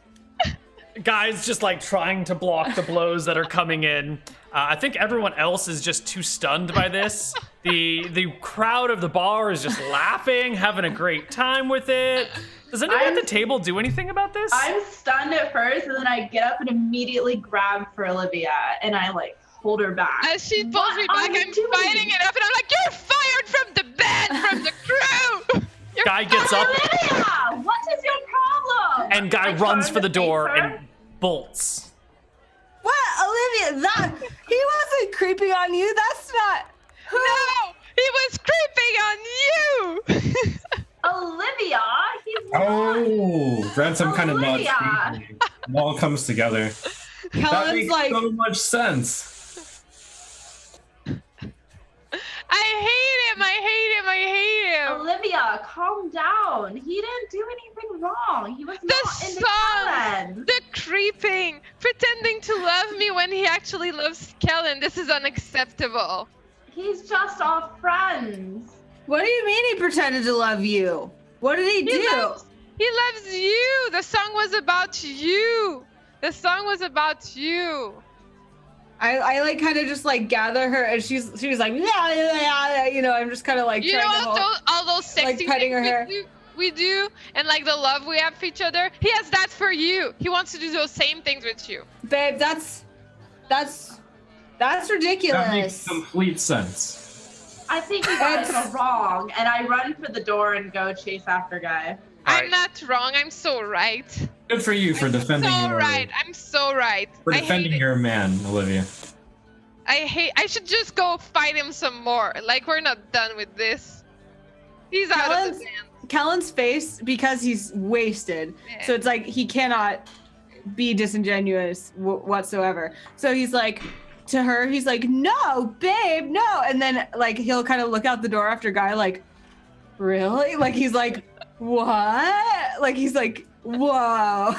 [SPEAKER 1] Guys just like trying to block the blows that are coming in. I think everyone else is just too stunned by this. The crowd of the bar is just laughing, having a great time with it. Does anyone at the table do anything about this?
[SPEAKER 3] I'm stunned at first, and then I get up and immediately grab for Olivia, and I like hold her back.
[SPEAKER 5] As she pulls
[SPEAKER 3] What
[SPEAKER 5] me
[SPEAKER 3] are
[SPEAKER 5] back,
[SPEAKER 3] you
[SPEAKER 5] I'm
[SPEAKER 3] doing?
[SPEAKER 5] fighting it up, and I'm like, you're fired from the band, from the crew. You're
[SPEAKER 1] Guy gets up
[SPEAKER 3] Olivia, what is your problem?
[SPEAKER 1] and Guy
[SPEAKER 3] I
[SPEAKER 1] runs
[SPEAKER 3] turn
[SPEAKER 1] for the
[SPEAKER 3] to
[SPEAKER 1] door
[SPEAKER 3] face her.
[SPEAKER 1] and bolts.
[SPEAKER 2] What, Olivia? He wasn't creeping on you. That's not.
[SPEAKER 5] No, he was creeping on you.
[SPEAKER 3] Olivia, he's not.
[SPEAKER 4] Oh, Ransom kind of nods.
[SPEAKER 3] Olivia.
[SPEAKER 4] briefly. It all comes together. That
[SPEAKER 2] Kellen's
[SPEAKER 4] makes
[SPEAKER 2] like,
[SPEAKER 4] so much sense.
[SPEAKER 5] I hate him. I hate him. I hate him.
[SPEAKER 3] Olivia, calm down. He didn't do anything wrong. He was
[SPEAKER 5] The
[SPEAKER 3] not into
[SPEAKER 5] song,
[SPEAKER 3] Kellen.
[SPEAKER 5] the creeping, pretending to love me when he actually loves Kellen. This is unacceptable.
[SPEAKER 3] He's just our friends.
[SPEAKER 2] what do you mean he pretended to love you? What did he do?
[SPEAKER 5] He loves you. The song was about you. The song was about you.
[SPEAKER 2] I like kind of just like gather her, and she's like, yeah, you know, I'm just kind of like
[SPEAKER 5] You know
[SPEAKER 2] trying to hold.
[SPEAKER 5] all those sexy
[SPEAKER 2] petting her
[SPEAKER 5] things
[SPEAKER 2] hair.
[SPEAKER 5] we do, and like the love we have for each other. He has that for you. He wants to do those same things with you.
[SPEAKER 2] Babe, that's ridiculous.
[SPEAKER 4] That makes complete sense.
[SPEAKER 3] I think you guys
[SPEAKER 2] That's-
[SPEAKER 3] are wrong, and I run for the door and go chase after Guy.
[SPEAKER 5] I'm
[SPEAKER 1] Right.
[SPEAKER 5] not wrong. I'm so right.
[SPEAKER 4] Good for you for defending
[SPEAKER 5] So
[SPEAKER 4] your
[SPEAKER 5] right. I'm so right.
[SPEAKER 4] for
[SPEAKER 5] I hate
[SPEAKER 4] defending
[SPEAKER 5] it.
[SPEAKER 4] your man, Olivia.
[SPEAKER 5] I should just go fight him some more. Like, we're not done with this. He's out of
[SPEAKER 2] Kellen's,
[SPEAKER 5] the band.
[SPEAKER 2] Kellen's face, because he's wasted,
[SPEAKER 5] Yeah.
[SPEAKER 2] so it's like he cannot be disingenuous whatsoever. So he's like, to her, he's like, no, babe, no. And then like he'll kind of look out the door after Guy, like, really? Like he's like, what? Like he's like, whoa.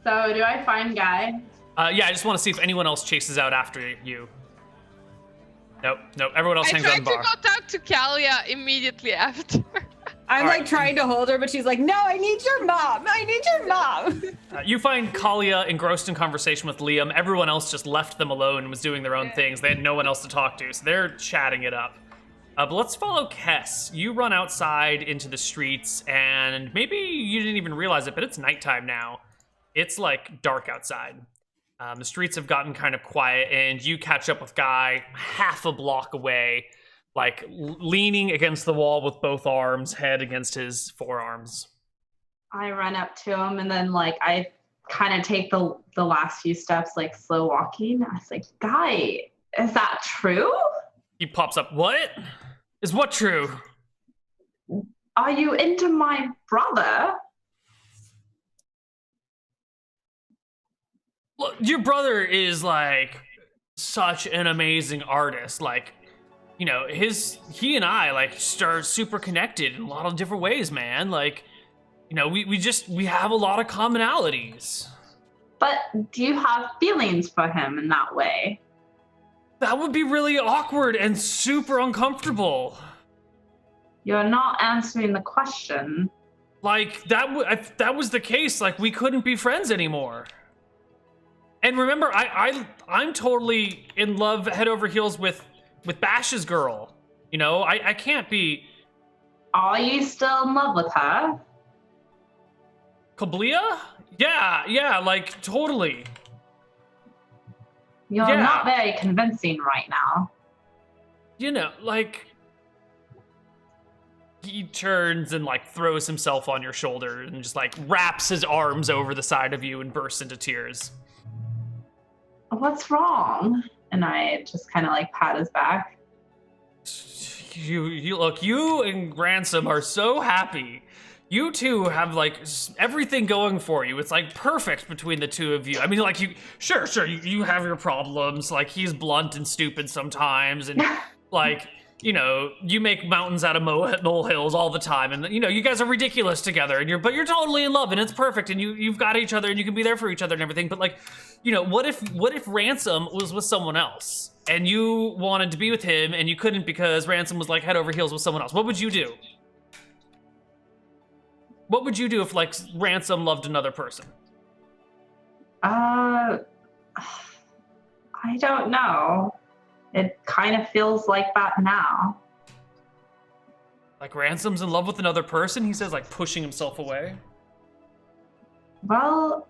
[SPEAKER 3] So do I find Guy?
[SPEAKER 1] Yeah, I just want to see if anyone else chases out after you. Nope. Everyone else
[SPEAKER 5] I
[SPEAKER 1] hangs out
[SPEAKER 5] tried
[SPEAKER 1] in
[SPEAKER 5] to
[SPEAKER 1] the bar.
[SPEAKER 5] go talk to Kalia immediately after.
[SPEAKER 2] I'm
[SPEAKER 1] All
[SPEAKER 2] like
[SPEAKER 1] right.
[SPEAKER 2] trying to hold her, but she's like, no, I need your mom. I need your mom.
[SPEAKER 1] You find Kalia engrossed in conversation with Liam. Everyone else just left them alone and was doing their own things. They had no one else to talk to, so they're chatting it up. But let's follow Kess. You run outside into the streets, and maybe you didn't even realize it, but it's nighttime now. It's like dark outside. The streets have gotten kind of quiet, and you catch up with Guy half a block away, like leaning against the wall with both arms, head against his forearms.
[SPEAKER 3] I run up to him, and then like I kind of take the last few steps, like slow walking. I was like, Guy, is that true?
[SPEAKER 1] He pops up. What? Is what true?
[SPEAKER 3] Are you into my brother?
[SPEAKER 1] Look, your brother is like such an amazing artist. Like, you know, he and I like are super connected in a lot of different ways, man. Like, you know, we have a lot of commonalities.
[SPEAKER 3] But do you have feelings for him in that way?
[SPEAKER 1] That would be really awkward and super uncomfortable.
[SPEAKER 3] You're not answering the question.
[SPEAKER 1] Like if that was the case, like we couldn't be friends anymore. And remember, I'm totally in love head over heels with Bash's girl. You know, I can't be.
[SPEAKER 3] Are you still in love with her?
[SPEAKER 1] Kablia? Yeah, like totally.
[SPEAKER 3] You're
[SPEAKER 1] Yeah.
[SPEAKER 3] not very convincing right now.
[SPEAKER 1] You know, like he turns and like throws himself on your shoulder and just like wraps his arms over the side of you and bursts into tears.
[SPEAKER 3] What's wrong? And I just kind of like pat his back.
[SPEAKER 1] You look, you and Ransom are so happy. You two have like everything going for you. It's like perfect between the two of you. I mean, like sure, you have your problems. Like he's blunt and stupid sometimes, and like, you know, you make mountains out of molehills all the time, and you know, you guys are ridiculous together, and but you're totally in love, and it's perfect, and you've got each other, and you can be there for each other and everything. But like, you know, what if Ransom was with someone else, and you wanted to be with him, and you couldn't because Ransom was like head over heels with someone else? What would you do? What would you do if like Ransom loved another person?
[SPEAKER 3] I don't know. It kind of feels like that now.
[SPEAKER 1] Like Ransom's in love with another person? He says, like pushing himself away.
[SPEAKER 3] Well,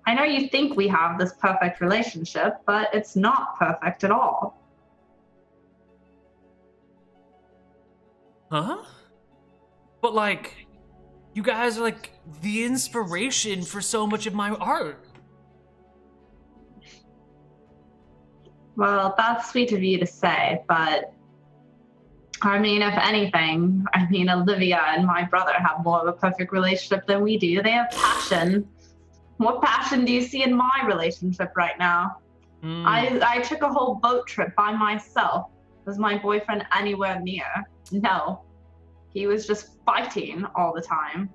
[SPEAKER 3] I know you think we have this perfect relationship, but it's not perfect at all.
[SPEAKER 1] Huh? But like, you guys are like the inspiration for so much of my art.
[SPEAKER 3] Well, that's sweet of you to say, but I mean, if anything, I mean, Olivia and my brother have more of a perfect relationship than we do. They have passion. What passion do you see in my relationship right now? I took a whole boat trip by myself. Was my boyfriend anywhere near? No. He was just fighting all the time.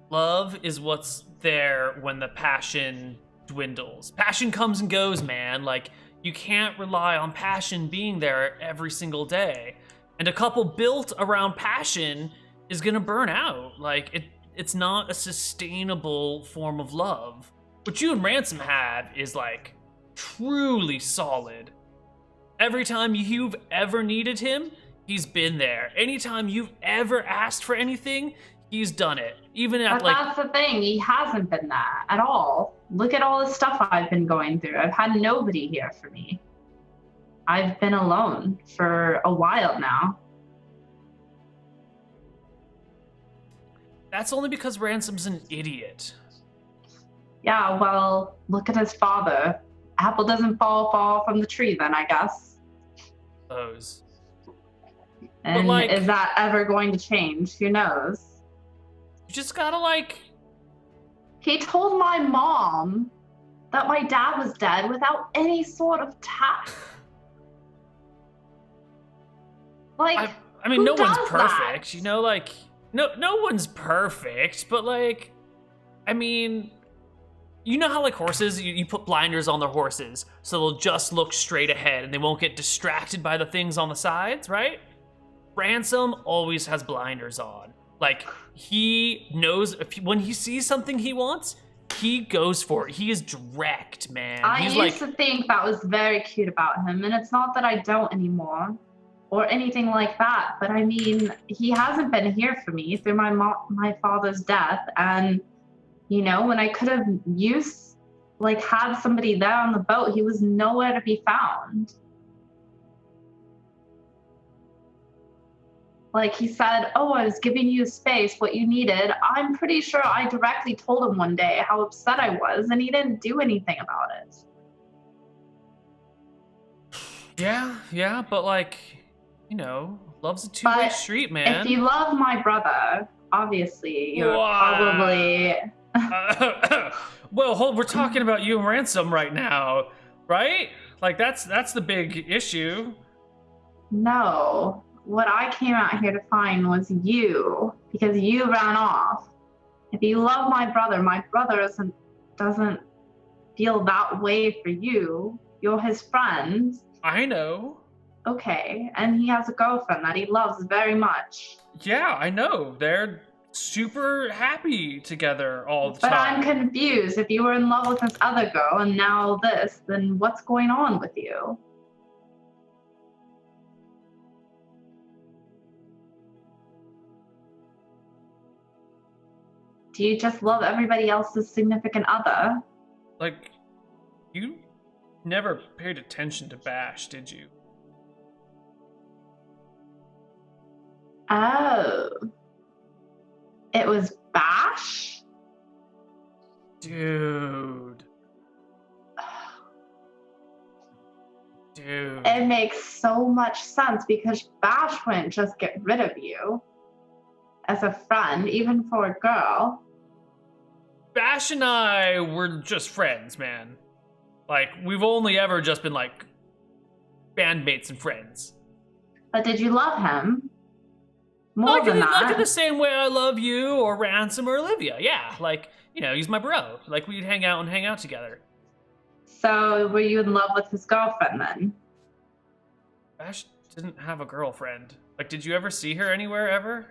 [SPEAKER 1] Love is what's there when the passion dwindles. Passion comes and goes, man. Like, you can't rely on passion being there every single day. And a couple built around passion is gonna burn out. Like, it's not a sustainable form of love. What you and Ransom have is like truly solid. Every time you've ever needed him, he's been there. Anytime you've ever asked for anything, he's done it. Even at
[SPEAKER 3] But that's the thing, he hasn't been that at all. Look at all the stuff I've been going through. I've had nobody here for me. I've been alone for a while now.
[SPEAKER 1] That's only because Ransom's an idiot.
[SPEAKER 3] Yeah, well, look at his father. Apple doesn't fall far from the tree then, I guess.
[SPEAKER 1] Those.
[SPEAKER 3] And
[SPEAKER 1] like,
[SPEAKER 3] is that ever going to change? Who knows?
[SPEAKER 1] You just gotta like...
[SPEAKER 3] He told my mom that my dad was dead without any sort of tact. Like,
[SPEAKER 1] I mean,
[SPEAKER 3] who
[SPEAKER 1] no one's
[SPEAKER 3] does
[SPEAKER 1] perfect,
[SPEAKER 3] that?
[SPEAKER 1] you know, like, no one's perfect, but like, I mean, you know how like horses, you put blinders on their horses so they'll just look straight ahead and they won't get distracted by the things on the sides, right? Ransom always has blinders on. Like, he knows when he sees something he wants, he goes for it. He is direct, man.
[SPEAKER 3] I
[SPEAKER 1] He's
[SPEAKER 3] used to think that was very cute about him, and it's not that I don't anymore or anything like that, but I mean, he hasn't been here for me through my father's death, and you know, when I could have had somebody there on the boat, he was nowhere to be found. Like, he said, oh, I was giving you space, what you needed. I'm pretty sure I directly told him one day how upset I was, and he didn't do anything about it.
[SPEAKER 1] Yeah, but like, you know, love's a two-way
[SPEAKER 3] But
[SPEAKER 1] street, man.
[SPEAKER 3] If you love my brother, obviously you're
[SPEAKER 1] Wow.
[SPEAKER 3] probably.
[SPEAKER 1] Well, we're talking about you and Ransom right now, right? Like that's the big issue.
[SPEAKER 3] No. What I came out here to find was you, because you ran off. If you love my brother doesn't feel that way for you. You're his friend.
[SPEAKER 1] I know.
[SPEAKER 3] Okay, and he has a girlfriend that he loves very much.
[SPEAKER 1] Yeah, I know. They're super happy together all the
[SPEAKER 3] But
[SPEAKER 1] time.
[SPEAKER 3] I'm confused. If you were in love with this other girl and now this, then what's going on with you? Do you just love everybody else's significant other?
[SPEAKER 1] Like, you never paid attention to Bash, did you?
[SPEAKER 3] Oh. It was Bash?
[SPEAKER 1] Dude. Dude.
[SPEAKER 3] It makes so much sense because Bash wouldn't just get rid of you as a friend, even for a girl.
[SPEAKER 1] Bash and I were just friends, man. Like, we've only ever just been, like, bandmates and friends.
[SPEAKER 3] But did you love him? More
[SPEAKER 1] Like,
[SPEAKER 3] than that.
[SPEAKER 1] like in the same way I love you or Ransom or Olivia. Yeah, like, you know, he's my bro. Like, we'd hang out together.
[SPEAKER 3] So were you in love with his girlfriend then?
[SPEAKER 1] Bash didn't have a girlfriend. Like, did you ever see her anywhere ever?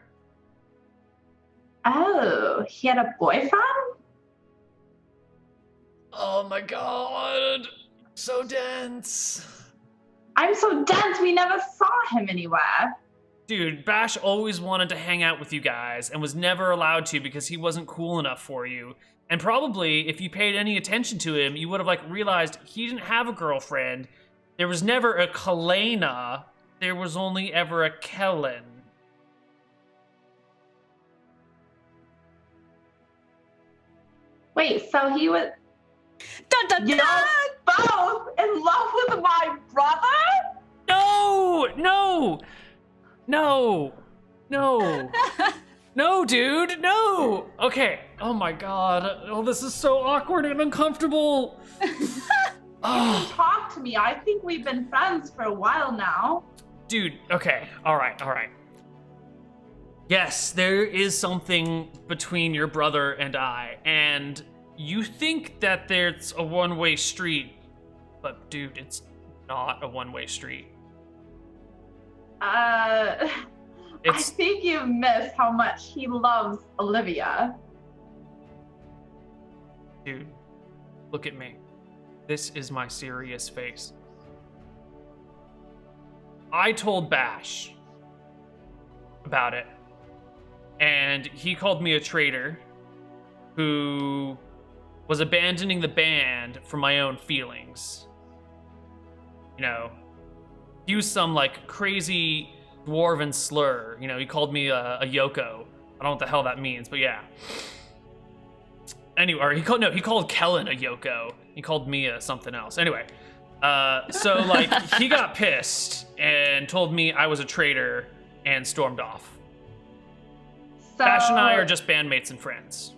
[SPEAKER 3] Oh, he had a boyfriend?
[SPEAKER 1] Oh my god. So dense.
[SPEAKER 3] I'm so dense, we never saw him anywhere.
[SPEAKER 1] Dude, Bash always wanted to hang out with you guys and was never allowed to because he wasn't cool enough for you. And probably, if you paid any attention to him, you would have, like, realized he didn't have a girlfriend. There was never a Kalena. There was only ever a Kellen.
[SPEAKER 3] Wait, so he was...
[SPEAKER 2] Dun, dun,
[SPEAKER 3] You're
[SPEAKER 2] dun!
[SPEAKER 3] both in love with my brother?
[SPEAKER 1] No! No! No! No! No, dude! No! Okay. Oh my god. Oh, this is so awkward and uncomfortable. Oh.
[SPEAKER 3] Talk to me. I think we've been friends for a while now.
[SPEAKER 1] Dude, okay. All right. Yes, there is something between your brother and I, and you think that there's a one-way street, but dude, it's not a one-way street.
[SPEAKER 3] I think you missed how much he loves Olivia.
[SPEAKER 1] Dude, look at me. This is my serious face. I told Bash about it, and he called me a traitor who was abandoning the band for my own feelings. You know, he used some, like, crazy dwarven slur. You know, he called me a Yoko. I don't know what the hell that means, but yeah. Anyway, or he called Kellen a Yoko. He called me a something else. Anyway, so, like, he got pissed and told me I was a traitor and stormed off.
[SPEAKER 3] So,
[SPEAKER 1] Bash and I are just bandmates and friends.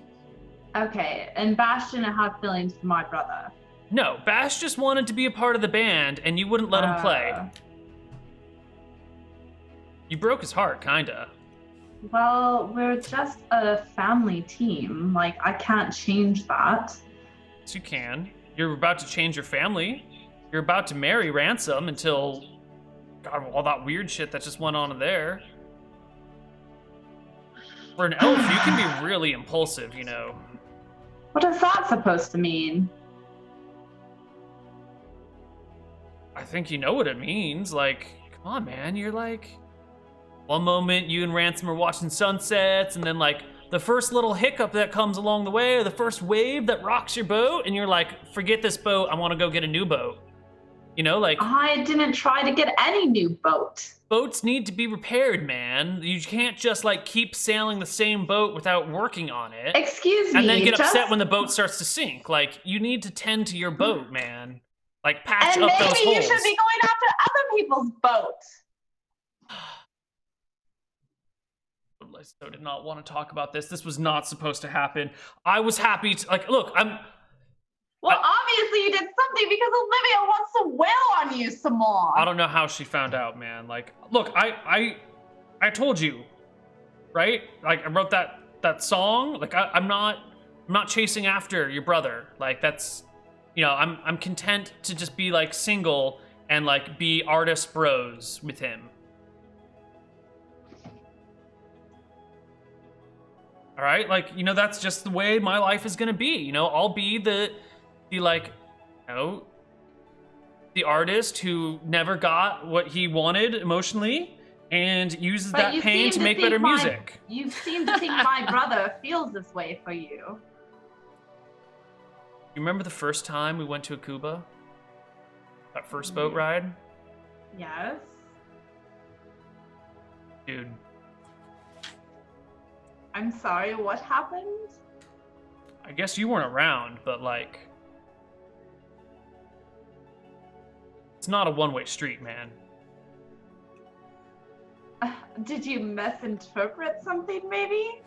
[SPEAKER 3] Okay, and Bash didn't have feelings for my brother.
[SPEAKER 1] No, Bash just wanted to be a part of the band, and you wouldn't let him play. You broke his heart, kinda.
[SPEAKER 3] Well, we're just a family team. Like, I can't change that.
[SPEAKER 1] Yes, you can. You're about to change your family. You're about to marry Ransom until... God, all that weird shit that just went on in there. For an elf, you can be really impulsive, you know.
[SPEAKER 3] What is that supposed to mean?
[SPEAKER 1] I think you know what it means. Like, come on, man. You're like... One moment, you and Ransom are watching sunsets, and then, like, the first little hiccup that comes along the way, or the first wave that rocks your boat, and you're like, forget this boat, I want to go get a new boat. You know, like...
[SPEAKER 3] I didn't try to get any new boat.
[SPEAKER 1] Boats need to be repaired, man. You can't just, like, keep sailing the same boat without working on it.
[SPEAKER 3] Excuse me.
[SPEAKER 1] And then get upset when the boat starts to sink. Like, you need to tend to your boat, man. like patch
[SPEAKER 3] And
[SPEAKER 1] up
[SPEAKER 3] maybe
[SPEAKER 1] those
[SPEAKER 3] you
[SPEAKER 1] holes.
[SPEAKER 3] should be going after other people's boats.
[SPEAKER 1] I so did not want to talk about this. This was not supposed to happen. I was happy to, like, look,
[SPEAKER 3] Well, obviously you did something because Olivia wants to wail on you some more.
[SPEAKER 1] I don't know how she found out, man. Like, look, I told you, right? Like, I wrote that song. Like, I'm not chasing after your brother. Like, that's, I'm content to just be like single and like be artist bros with him. All right, like, that's just the way my life is gonna be. I'll be the like, the artist who never got what he wanted emotionally and uses
[SPEAKER 3] But
[SPEAKER 1] that
[SPEAKER 3] you
[SPEAKER 1] pain
[SPEAKER 3] seem
[SPEAKER 1] to
[SPEAKER 3] to
[SPEAKER 1] make
[SPEAKER 3] think
[SPEAKER 1] better music.
[SPEAKER 3] You seem to think my brother feels this way for you.
[SPEAKER 1] You remember the first time we went to Akuba? That first boat ride?
[SPEAKER 3] Yes.
[SPEAKER 1] Dude,
[SPEAKER 3] I'm sorry, what happened?
[SPEAKER 1] I guess you weren't around, but like, it's not a one-way street, man.
[SPEAKER 3] Did you misinterpret something, maybe?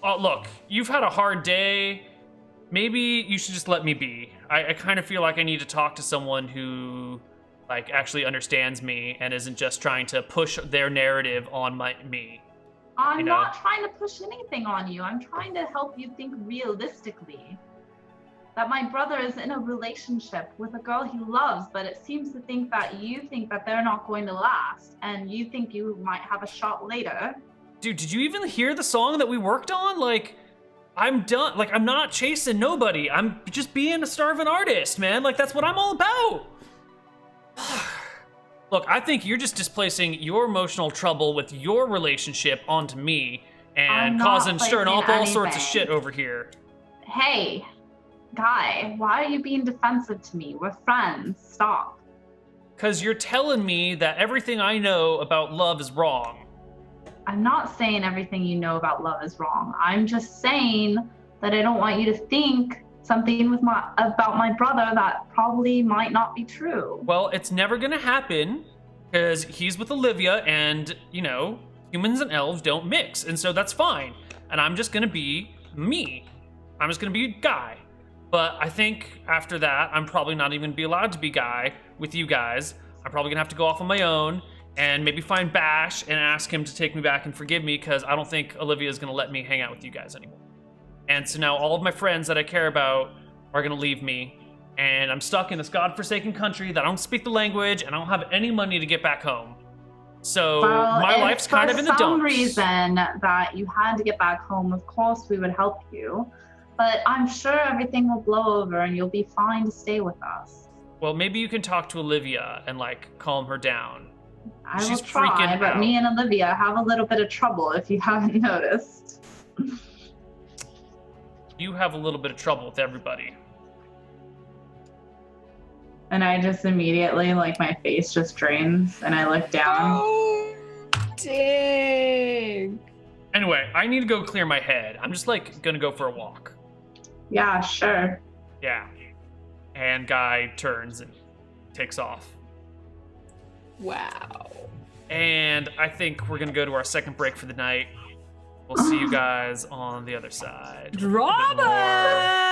[SPEAKER 1] Oh, look, you've had a hard day. Maybe you should just let me be. I kind of feel like I need to talk to someone who, like, actually understands me and isn't just trying to push their narrative on me.
[SPEAKER 3] I'm not trying to push anything on you. I'm trying to help you think realistically. That my brother is in a relationship with a girl he loves, but it seems to think that you think that they're not going to last, and you think you might have a shot later.
[SPEAKER 1] Dude, did you even hear the song that we worked on? Like, I'm done. Like, I'm not chasing nobody. I'm just being a starving artist, man. Like, that's what I'm all about. Look, I think you're just displacing your emotional trouble with your relationship onto me and stirring up all sorts of shit over here.
[SPEAKER 3] Hey, guy, why are you being defensive to me? We're friends. Stop.
[SPEAKER 1] Because you're telling me that everything I know about love is wrong.
[SPEAKER 3] I'm not saying everything you know about love is wrong. I'm just saying that I don't want you to think something about my brother that probably might not be true.
[SPEAKER 1] Well, it's never gonna happen because he's with Olivia and, humans and elves don't mix. And so that's fine. And I'm just gonna be me. I'm just gonna be a guy. But I think after that, I'm probably not even gonna be allowed to be guy with you guys. I'm probably gonna have to go off on my own and maybe find Bash and ask him to take me back and forgive me because I don't think Olivia's gonna let me hang out with you guys anymore. And so now all of my friends that I care about are gonna leave me, and I'm stuck in this godforsaken country that I don't speak the language, and I don't have any money to get back home. So my life's kind of in the dumps.
[SPEAKER 3] For some reason that you had to get back home, of course we would help you. But I'm sure everything will blow over and you'll be fine to stay with us.
[SPEAKER 1] Well, maybe you can talk to Olivia and, like, calm her down.
[SPEAKER 3] She's
[SPEAKER 1] She's
[SPEAKER 3] will try,
[SPEAKER 1] freaking
[SPEAKER 3] but
[SPEAKER 1] out.
[SPEAKER 3] me and Olivia have a little bit of trouble if you haven't noticed.
[SPEAKER 1] You have a little bit of trouble with everybody.
[SPEAKER 3] And I just immediately, like, my face just drains and I look down.
[SPEAKER 2] Oh, dang.
[SPEAKER 1] Anyway, I need to go clear my head. I'm just, like, gonna go for a walk.
[SPEAKER 3] Yeah, sure.
[SPEAKER 1] Yeah. And Guy turns and takes off.
[SPEAKER 2] Wow.
[SPEAKER 1] And I think we're gonna go to our second break for the night. We'll see you guys on the other side.
[SPEAKER 2] Drama!